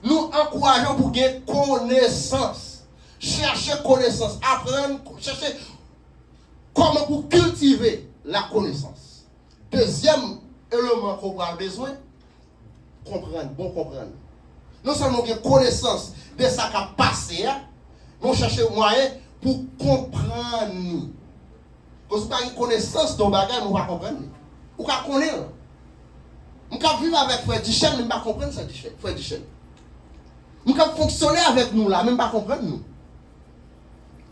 Nous encourageons pour gagner connaissance, chercher connaissance, apprendre, chercher comment pour cultiver la connaissance. Deuxième élément qu'on a besoin, comprendre. Non seulement une connaissance de ce qui a passé, nous cherchons moyen pour comprendre. Parce que pas une connaissance de bagage, nous ne pouvons pas comprendre. Nous ne pouvons connaître. Nous pouvons vivre avec Frère Duchesne, mais nous ne pouvons pas comprendre ça, Frère Duchesne. Nous pouvons fonctionner avec nous là, mais nous ne pouvons pas comprendre nous.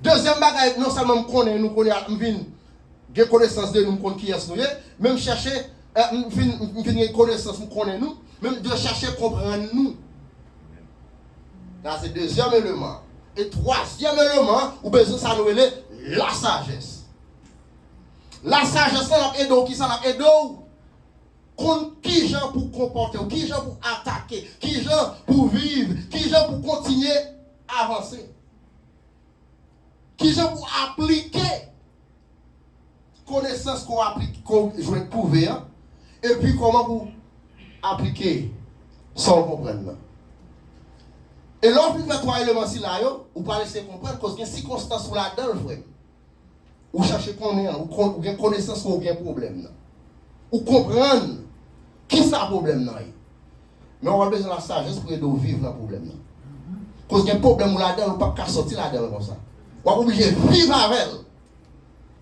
Deuxième bagage, non seulement nous connaissons, nous avons connaissance de nous, nous connaissons qui est-ce nous, même chercher, nous avons connaissance, nous connaissons nous, même de chercher à comprendre nous. C'est le deuxième élément. Et troisième élément, ou besoin ça nous la sagesse. La sagesse, ça nous aide qui ça nous aide contre qui gens pour comporter, qui gens pour attaquer, qui gens pour vivre, qui gens pour continuer à avancer. Qui gens pour appliquer connaissance qu'on applique, qu'on joue prouver, et puis comment pour appliquer sans comprendre. Et lorsque vous faites 3 éléments si là, vous ne laissez comprendre parce qu'il y a une circonstance là-dedans, frère. Vous cherchez qu'on est, vous avez connaissance qu'on a un problème. Vous comprenez qui c'est le problème. Mais on a besoin de la sagesse pour aider à vivre le problème. Parce qu'il y a un problème là-dedans, on ne peut pas sortir là-dedans comme ça. On est obligé de vivre avec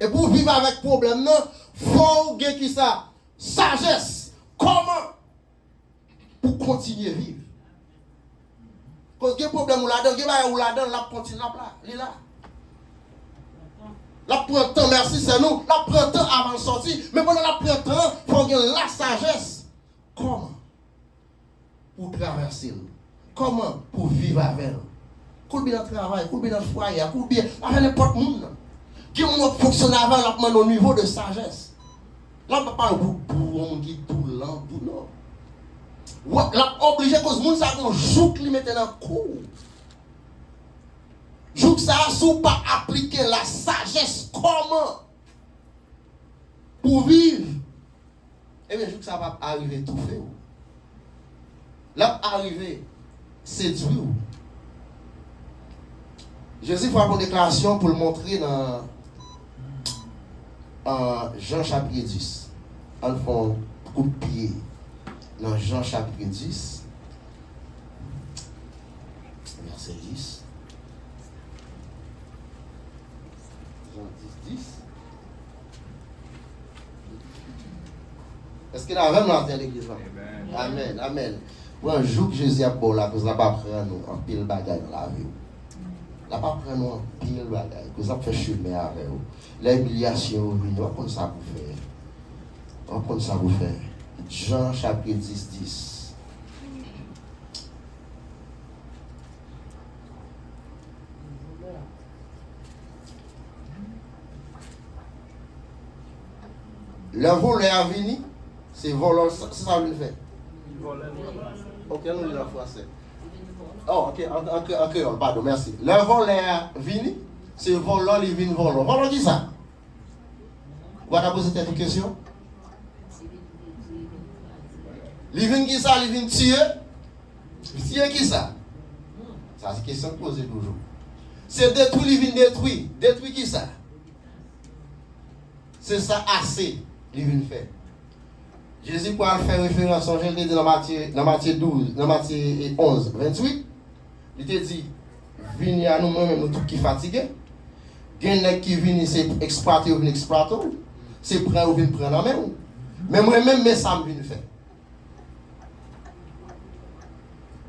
elle. Et pour vivre avec le problème, il faut gagner qui ça? Sagesse. Comment? Pour continuer à vivre. Parce qu'il y a un problème là-dedans, il y a un problème là-dedans, la continue là. La prend temps, merci, c'est nous. La prend temps avant de sortir. Mais pendant la prend temps, il faut gagner la sagesse. Comment? Pour traverser. Comment? Pour vivre avec elle. Pour bien dans le travail, pour bien dans le foyer, pour bien avec n'importe qui. Qui fonctionne avec au niveau de sagesse. Là, on ne peut pas on dit tout lent, tout non. Là, obligé que le monde s'en joue qui mette dans le cou. Joue ça, sous pas appliquer la sagesse, comment? Pour vivre. Eh bien, joue que ça va arriver tout fait. Là, arriver, séduire. Jésus fait une déclaration pour le montrer dans Jean chapitre 10. On fait un coup de pied dans Jean chapitre 10, verset 10. Jean 10, 10. Est-ce qu'il y a même dans l'église? Amen, amen. Pour un jour que Jésus a beau là, que ça va prendre nous en pile bagaille dans la vie. La pas prendre nous en pile bagaille, que ça fait chemin avec vous. L'humiliation, on va prendre ça pour faire. On va prendre ça pour faire. Jean chapitre 10, 10. Le voleur venu, c'est voleur, c'est ça qu'il fait. Ok, nous disons en français. Oh, ok, en créole, pardon, merci. Le voleur venu, c'est voleur, il vient voler. Voleur qui ça? Vous avez posé cette question? Il vient qui ça? Il vient tuer? Tuer qui ça? Ça, c'est une question posée toujours. C'est détruire, il vient détruire. Détruire qui ça? C'est ça assez. Il vient faire. Jésus pour faire référence en Jésus dans Matthieu 12, dans Matthieu 11, 28. Il te dit, venez à nous-mêmes, nous tous qui fatigués. Il y a qui viennent, c'est exploiter ou exploiter. C'est prendre ou prendre en main. Mais moi-même, mais ça me vient faire.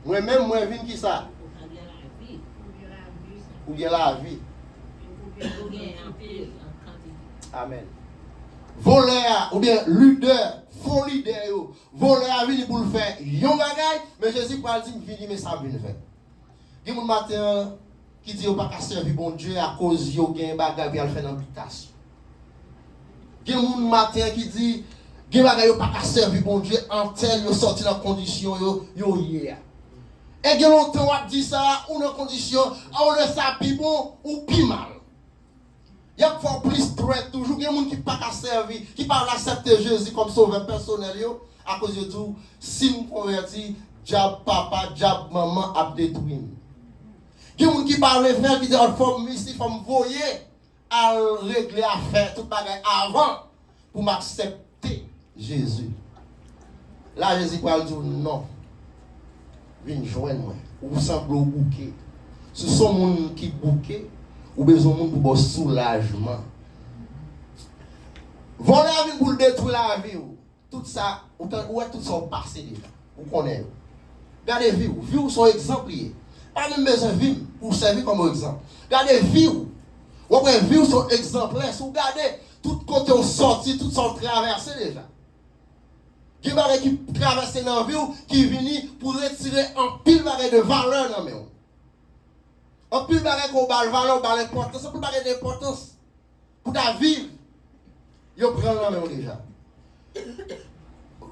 Moi-même, moi, je viens qui ça? Ou bien la vie. Amen. Voleur ou bien leader, faux leader, voleur vient pour le faire, yon bagay, mais Jésus parle dit vini mais ça vient faire. Il y a un matin qui dit pas qu'à servir bon Dieu à cause yo gen bagay puis al faire l'habitation. Il y a un matin qui dit gen bagay yo pas qu'à servir bon Dieu en tel yo sorti dans condition yo hier. Et gen longtemps on dit ça ou dans condition on le sapi bon ou pi mal. Il y a fois plus droit toujours. Il y a des gens qui ne pas servir, qui ne pas accepter Jésus comme sauveur personnel. À cause de tout, si nous convertis, diable papa, diable maman a détruit. Il y a des gens qui parlent faire, qui disent il faut me voyer à régler affaire, tout bagage avant pour m'accepter Jésus. Là, Jésus parle dire non. Viens joindre moi. Ou semble bouquet. Ce sont les gens qui bouquet. Ou besoin de monde pour soulagement. Voler pour détruire la vie. Tout ça, ou tout ça passé déjà. Vous connaissez. Regardez vie. Vie sont exemplaires. Pas même besoin de vivre pour servir comme exemple. Regardez vie. Vous voyez vie sont exemplaires. Si vous regardez tout côté on sorti, tout sont traversé déjà. Il y a des gens qui traversent dans la vie qui viennent pour retirer un pile de valeur dans la vie. On peut pas qu'on va valeur, on l'importance, on peut pas d'importance pour ta vie. Yo prend la même déjà.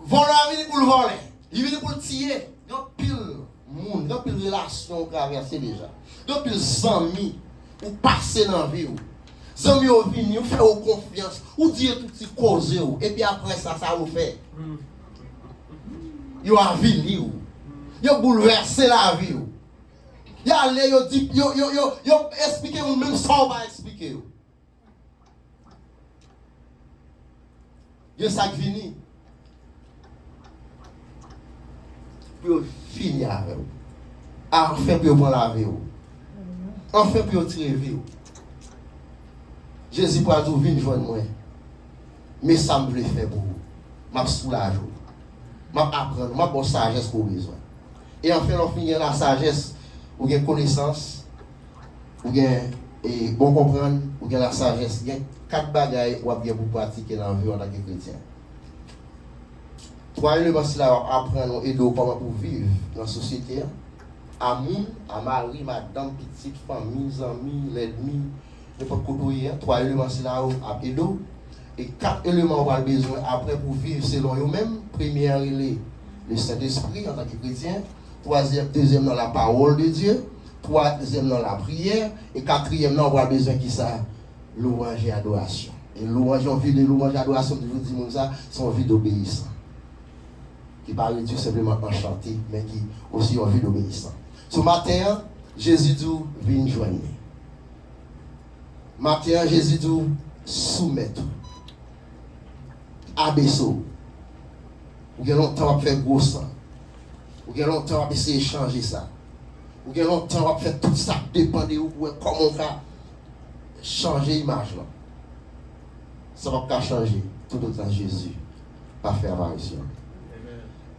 Voleur vient pour le voler, il vient pour le tirer. Yo pile monde, yo pile relation traverser déjà. Yo pile amis ou passer dans la vie. Amis au vini, ou fait confiance, ou dire tout ce cause et puis après ça vous fait. Yo a vini ou. Yo bouleverser la vie. Yo allez, yo dit, yo expliquez ou même ça on va expliquer. Yo ça qui vini. Puis finir avec vous. Enfin puis prendre la vie. Enfin puis tirer vie. Jésus pour dire venir joindre moi. Mais ça me veut faire pour vous. M'a soulager. M'a apprendre, m'a bonne sagesse pour besoin. Et enfin on finit la sagesse. Ou bien connaissance, ou bien bon comprendre, ou bien la sagesse. Il y a 4 bagailles ou bien pour pratiquer dans la vie en tant que chrétien. 3 éléments c'est là apprendre et aider comment pour vivre dans la société. Amour, à mari, madame, petite famille, amis, l'ennemi, ne pas côtoyer. 3 éléments c'est là à aider. Et 4 éléments on a besoin après pour vivre selon eux-mêmes. Première, le Saint-Esprit en tant que chrétien. Deuxième dans la parole de Dieu, troisième dans la prière, et quatrième dans on a besoin qui ça? Louange et adoration. Et louange, on vit de louange et adoration, je vous dis ça, sont vie d'obéissant. Qui parle de Dieu simplement enchanté, mais qui aussi ont vie d'obéissant. Ce matin, Jésus dit, viens joindre. Matin, Jésus dit, soumettre. Abaisser. Ou bien longtemps, on faire gros sang. Ou bien longtemps, on va essayer de changer ça. Ou bien longtemps, on va faire tout ça, dépend de où, comment on va changer l'image là. Ça va pas changer tout autant Jésus. pas faire apparition.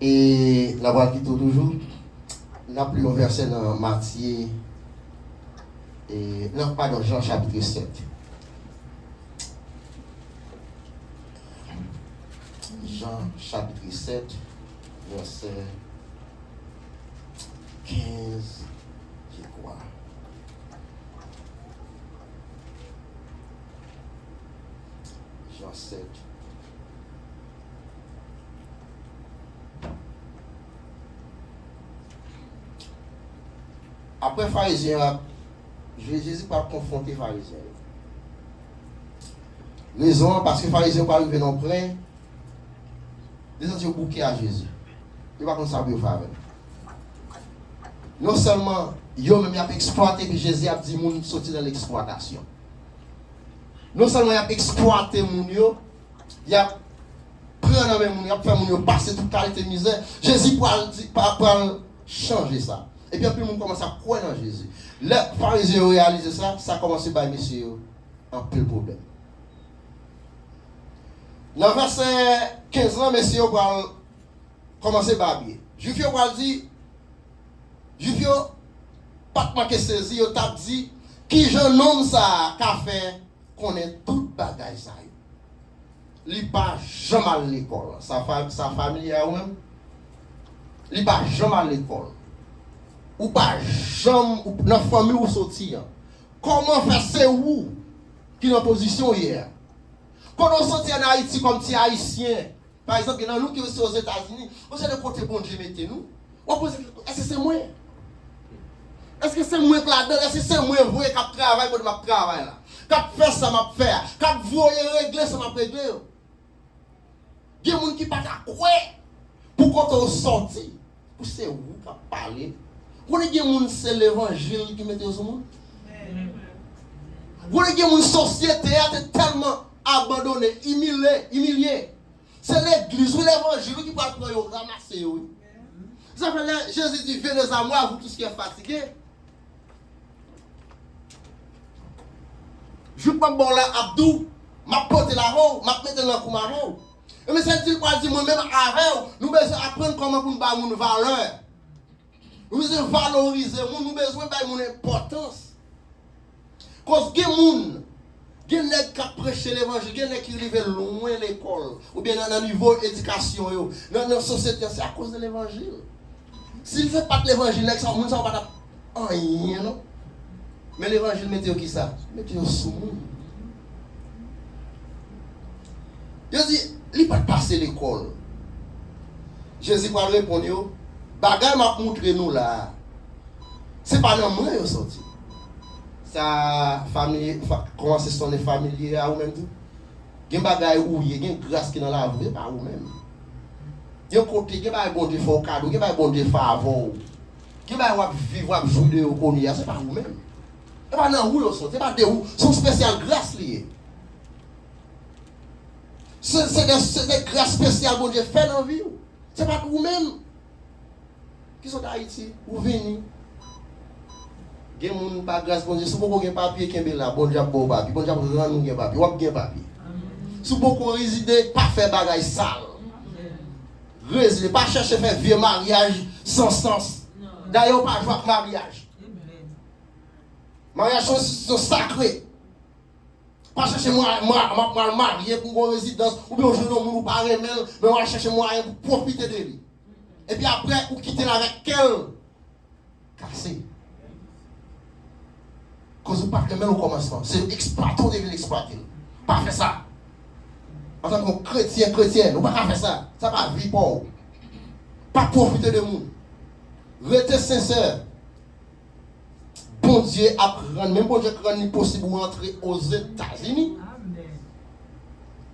Et la voix qui tourne toujours, n'a plus un verset dans Matthieu, et non, pardon, Jean chapitre 7. Jean chapitre 7, verset 15, je crois. Jean 7. Après pharisien, Jésus pas confronter pharisien. Raison parce que pharisien pas arriver non plein. Descendre au bouquet à Jésus. Il va comme ça pour faire. Non seulement yo même a exploité puis Jésus a dit moun sorti dans l'exploitation. Non seulement il a exploité moun yo, il a prendre même moun, il a fait moun yo passer toute qualité de misère. Jésus pour changer ça. Et puis, le monde commence à croire dans Jésus. Les pharisiens réalisent ça, ça commence par monsieur un peu le problème. Dans le verset 15 ans, monsieur va commencer à babiller. Juif va dire, Juif pas manquer saisi, il t'a dit, qui jeune homme ça, qu'a fait, connaît toute bagaille ça. Il n'a pas jamais à l'école. Sa famille a même, il n'a pas jamais à l'école. Ou pas jamais dans la famille ou sortir. Comment faire c'est où qui est en position hier? Quand on sortit en Haïti comme petit haïtien, par exemple, dans nous qui sommes aux États-Unis, vous savez de côté bon Dieu mettez nous. Est-ce que c'est moi? Est-ce que c'est moi qui là-dedans? Est-ce que c'est moi qui travaille pour ma travail là? Qui fait ça m'a faire? Qui voyez régler ça m'a régler? Il y a des gens qui ne pas croire pour quand on sortit. Pour c'est où qui parler? Vous voyez que c'est l'évangile qui met au monde? Vous voyez que une société est tellement abandonnée, humiliée. C'est l'église ou l'évangile qui va prendre ramasser. Ça fait là, Jésus dit, venez à moi, vous tous qui êtes fatigués. Je prends bon là, Abdou, m'a porté la roue, m'a mis dans la roue. Mais c'est dit, moi-même, avant, nous devons apprendre comment nous avons une valeur. Nous devons valoriser, nous avons besoin de importance. Parce que les gens qui prêchent l'évangile, les gens qui arrivent loin de l'école, ou bien dans le niveau d'éducation, dans la société, c'est à cause de l'évangile. S'il ne fait pas de l'évangile, ça ne va pas rien, non? Mais l'évangile, mettez qui ça? Mettez sous nous. Il dit, il ne peut pas passer l'école. Jésus va répondre, bagay m'a montré nous là. C'est pas dans moi qui sorti. Ça famille comment c'est son familier à ou même tout. Gen bagay ou gen grâce qui dans la vie pas ou même. Gen côté gen bagay bon Dieu font cadeau, gen bagay bon Dieu faveur. Gen bagay wap vivre wap jouer de connait, c'est pas ou même. C'est pas dans où yo sorti, c'est pas de où, son spécial grâce lié. C'est des grâces spéciales bon Dieu fait dans vie. C'est pas ou même. Qui sont d'Haïti, ou venus. Gen moun pas grâce bon Dieu, si vous avez papier qui est là, bon Dieu bon papier, bon Dieu rend nous papier, ou avez papier. Si vous résidez, pas faire bagay sale. Résider, pas chercher faire vieux mariage sans sens. D'ailleurs pas jouer avec mariage. Mariage sont sacrés. Pas chercher moi marier pour une résidence ou bien je ne pas remel, mais on va chercher moyen pour profiter de lui. Et puis après, vous quittez là avec quel cassé. Cause vous partez même au commencement. C'est exploiter, on devient exploiter. Pas faire ça. En tant que chrétien, on ne peut pas faire ça. Ça va vivre pour vous. Pas profiter de nous. Restez sincère. Bon Dieu apprend, même bon Dieu rend possible de rentrer aux États-Unis.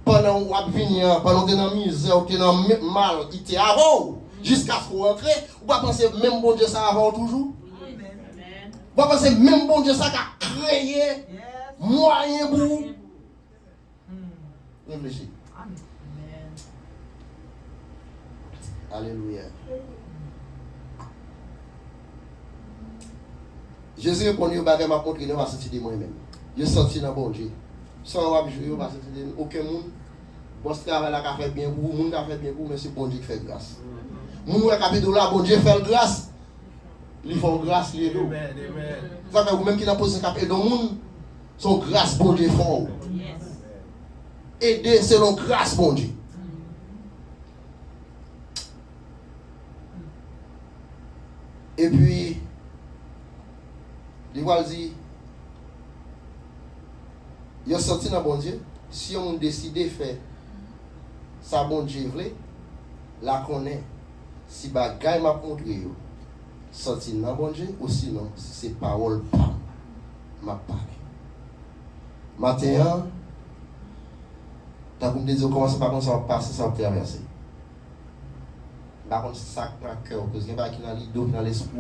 Pendant qu'on venir, pendant que dans la misère, que dans le mal, il était avant. Jusqu'à ce qu'on rentre, vous ne pensez même bon Dieu ça avant toujours? Vous pensez même bon Dieu ça qui a créé moyen pour vous? Réfléchissez. Alléluia. Jésus répondit au bagage m'a montré, ne va sortir de moi-même. Je sorti dans bon Dieu. Sans avoir joué, va sortir de aucun monde. Bon, ce travail là qui fait bien pour vous, monde qui fait bien pour vous, mais c'est bon Dieu qui fait grâce. Moun qui fait de là, bon Dieu fait grâce. Ils font grâce les deux. Ça fait vous-même qui n'a posé cap et dans le monde, son grâce bon Dieu font. Aider selon grâce bon Dieu. Et puis, il va dire, il a sorti dans bon Dieu. Si on décide de faire ça, bon Dieu voulait, la connaît. Si bagay m'a montré, sorti dans bon Dieu, ou sinon, si c'est parole pas, m'a parlé. Matin, t'as comme dit, comment ça va passer, ça va traverser. Par contre, ça dans le cœur, parce qu'il y a qui dans l'idée, dans l'esprit,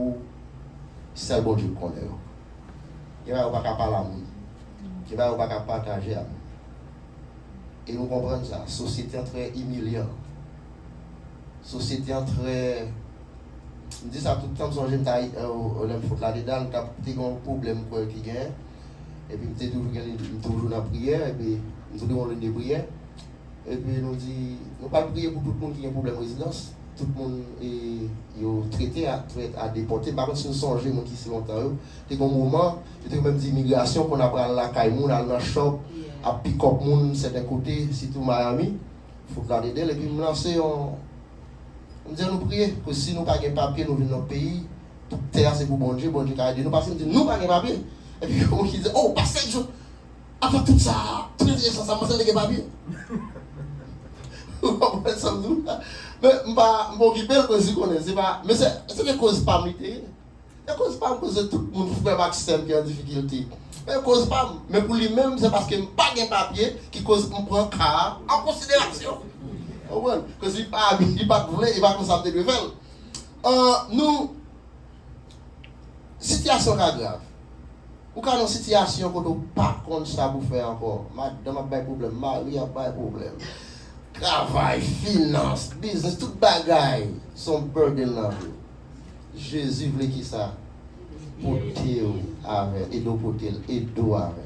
c'est le bon Dieu qu'on est. Il n'y a pas de parler à nous. Il n'y a pas de partager à nous. Et nous comprenons ça. Société très humiliante. Société très. Je dis ça tout le temps, je me dis là-dedans, tu as un problème qui gagne. Et puis, tu es toujours dans la prière, et puis, nous devons le prière. Et puis, nous disons, nous ne pouvons pas prier pour tout le monde qui a un problème de résidence. Tout le monde est traité à déporter. Par contre, si nous songeons, qui sont longtemps, c'est un moment, c'est même d'immigration qu'on a pris la caille, on a dans le shop, à pick-up, c'est d'un côté, surtout Miami. Il faut garder d'elle et puis nous lancer, on dit nous prier, que si nous n'avons pas de papier, nous venons dans le pays, toute terre c'est pour bon Dieu qui a aidé nous, parce que nous n'avons pas de papier. Et puis on dit, oh, pas 7 jours, après tout ça, tout ça, ça m'a fait des papiers. Vous comprenez ça, nous? Mais je ne vais pas m'occuper de ce qu'on est. Mais c'est des causes pas m'ité. C'est des causes pas parce que tout le monde fait un système qui est en difficulté. Mais cause pas. Mais pour lui-même, c'est parce qu'il n'y a pas de papier qui cause qu'on prend cas en considération. Que s'il n'est pas voulu, il va constater de faire. Nous, situation grave. Ou quand une situation qu'on ne pas contre ça pour faire encore. Madame a pas de problème, Marie a pas de problème. Travail, finance, business, tout bagaille sont burden là. Jésus voulait qui ça? Porter avec, et d'eau porter, et d'eau avec.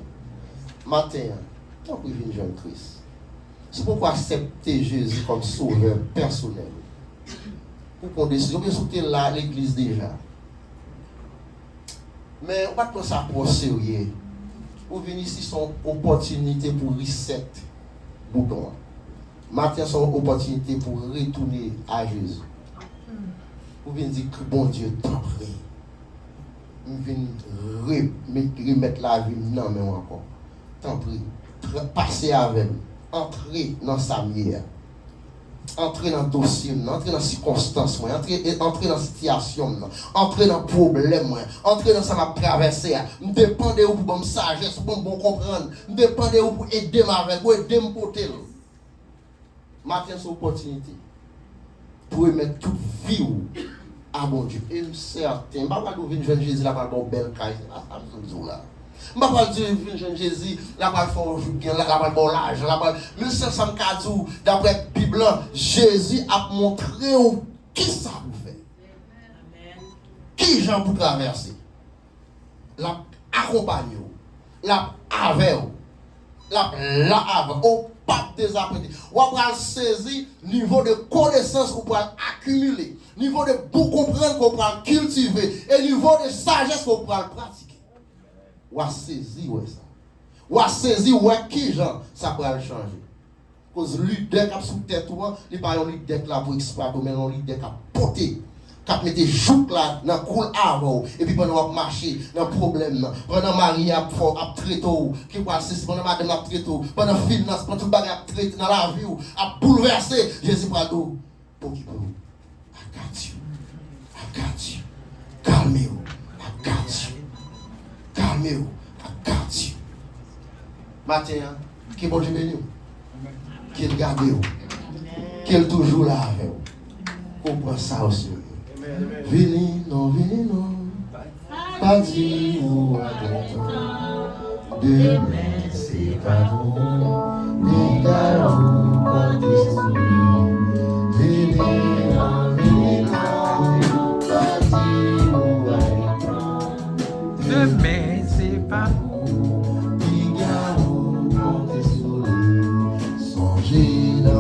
Matin, tant qu'il vient jeune Christ. C'est pourquoi accepter Jésus comme sauveur personnel. Pour qu'on décide, on peut sauter là l'église déjà. Mais on va pas ça pour sérieux. Vous venez ici, son opportunité pour reset bouton. Matin, c'est une opportunité pour retourner à Jésus. Vous venez dire que bon Dieu t'en prie. Vous venez remettre la vie non mais encore. T'en prie. Passer avec nous. Entrer dans sa mière. Entrer dans le dossier, entrer dans les circonstances, entrer dans la situation, entrer dans le problème, entrer dans ce que je traversé. Je dépends de vous pour me sagesse, pour me comprendre. Je dépend de vous pour aider avec, pour aider me porter. Matin, c'est une opportunité pour mettre toute vie à mon Dieu. Et certain, je ne vais pas dire que Jésus n'a pas de belle caille. Je ne vais pas dire que Jésus n'a pas de l'âge. Mais c'est ça que je dis, d'après la Bible, Jésus a montré qui ça vous fait. Qui j'en pour traverser. La accompagne, la avec, la avec. Pas désapprécié. On va saisir niveau de connaissance qu'on peut accumuler, niveau de bon comprendre qu'on peut cultiver, et niveau de sagesse qu'on peut pratiquer. On va saisir ça. On va saisir qui genre ça peut changer. Parce que l'idée qui sous tête toi, il pas un idée là pour exploiter, mais un idée qui a porté. Quand mettre jouk là dans cool avant et puis pendant marcher dans problème pendant Marie a traité qui va c'est pendant madame a traité pendant finance pendant tout bagage a traité dans la vie a bouleversé Jésus pardon pour qui pour I got you calmez-vous calmez-vous I got you matin qui bon Dieu béni qu'il garde vous qu'il toujours là avec vous comprend ça aussi. Vini non, pas dit ou attends. Demain c'est pas bon, les gars vous portez souris. Vini non, pas dit ou attends. Demain c'est pas bon, les gars vous portez souris. Songez dans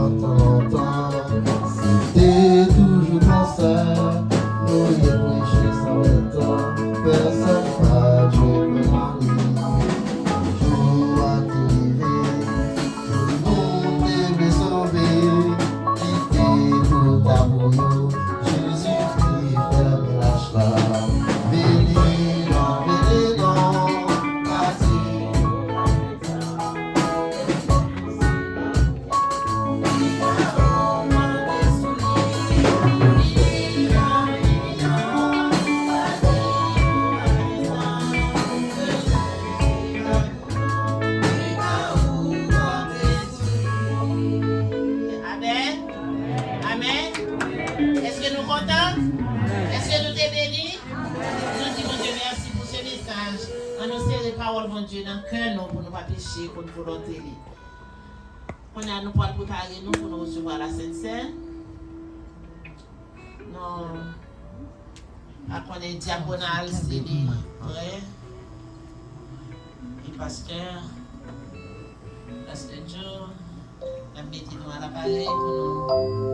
parole de Dieu dans le cœur pour ne pas pécher contre volonté. On a nous pour préparer nous pour nous recevoir la Sainte Seine. Non. Après les diagonales, c'est vrai. Et pasteur Joe, la mettez nous à l'appareil pour nous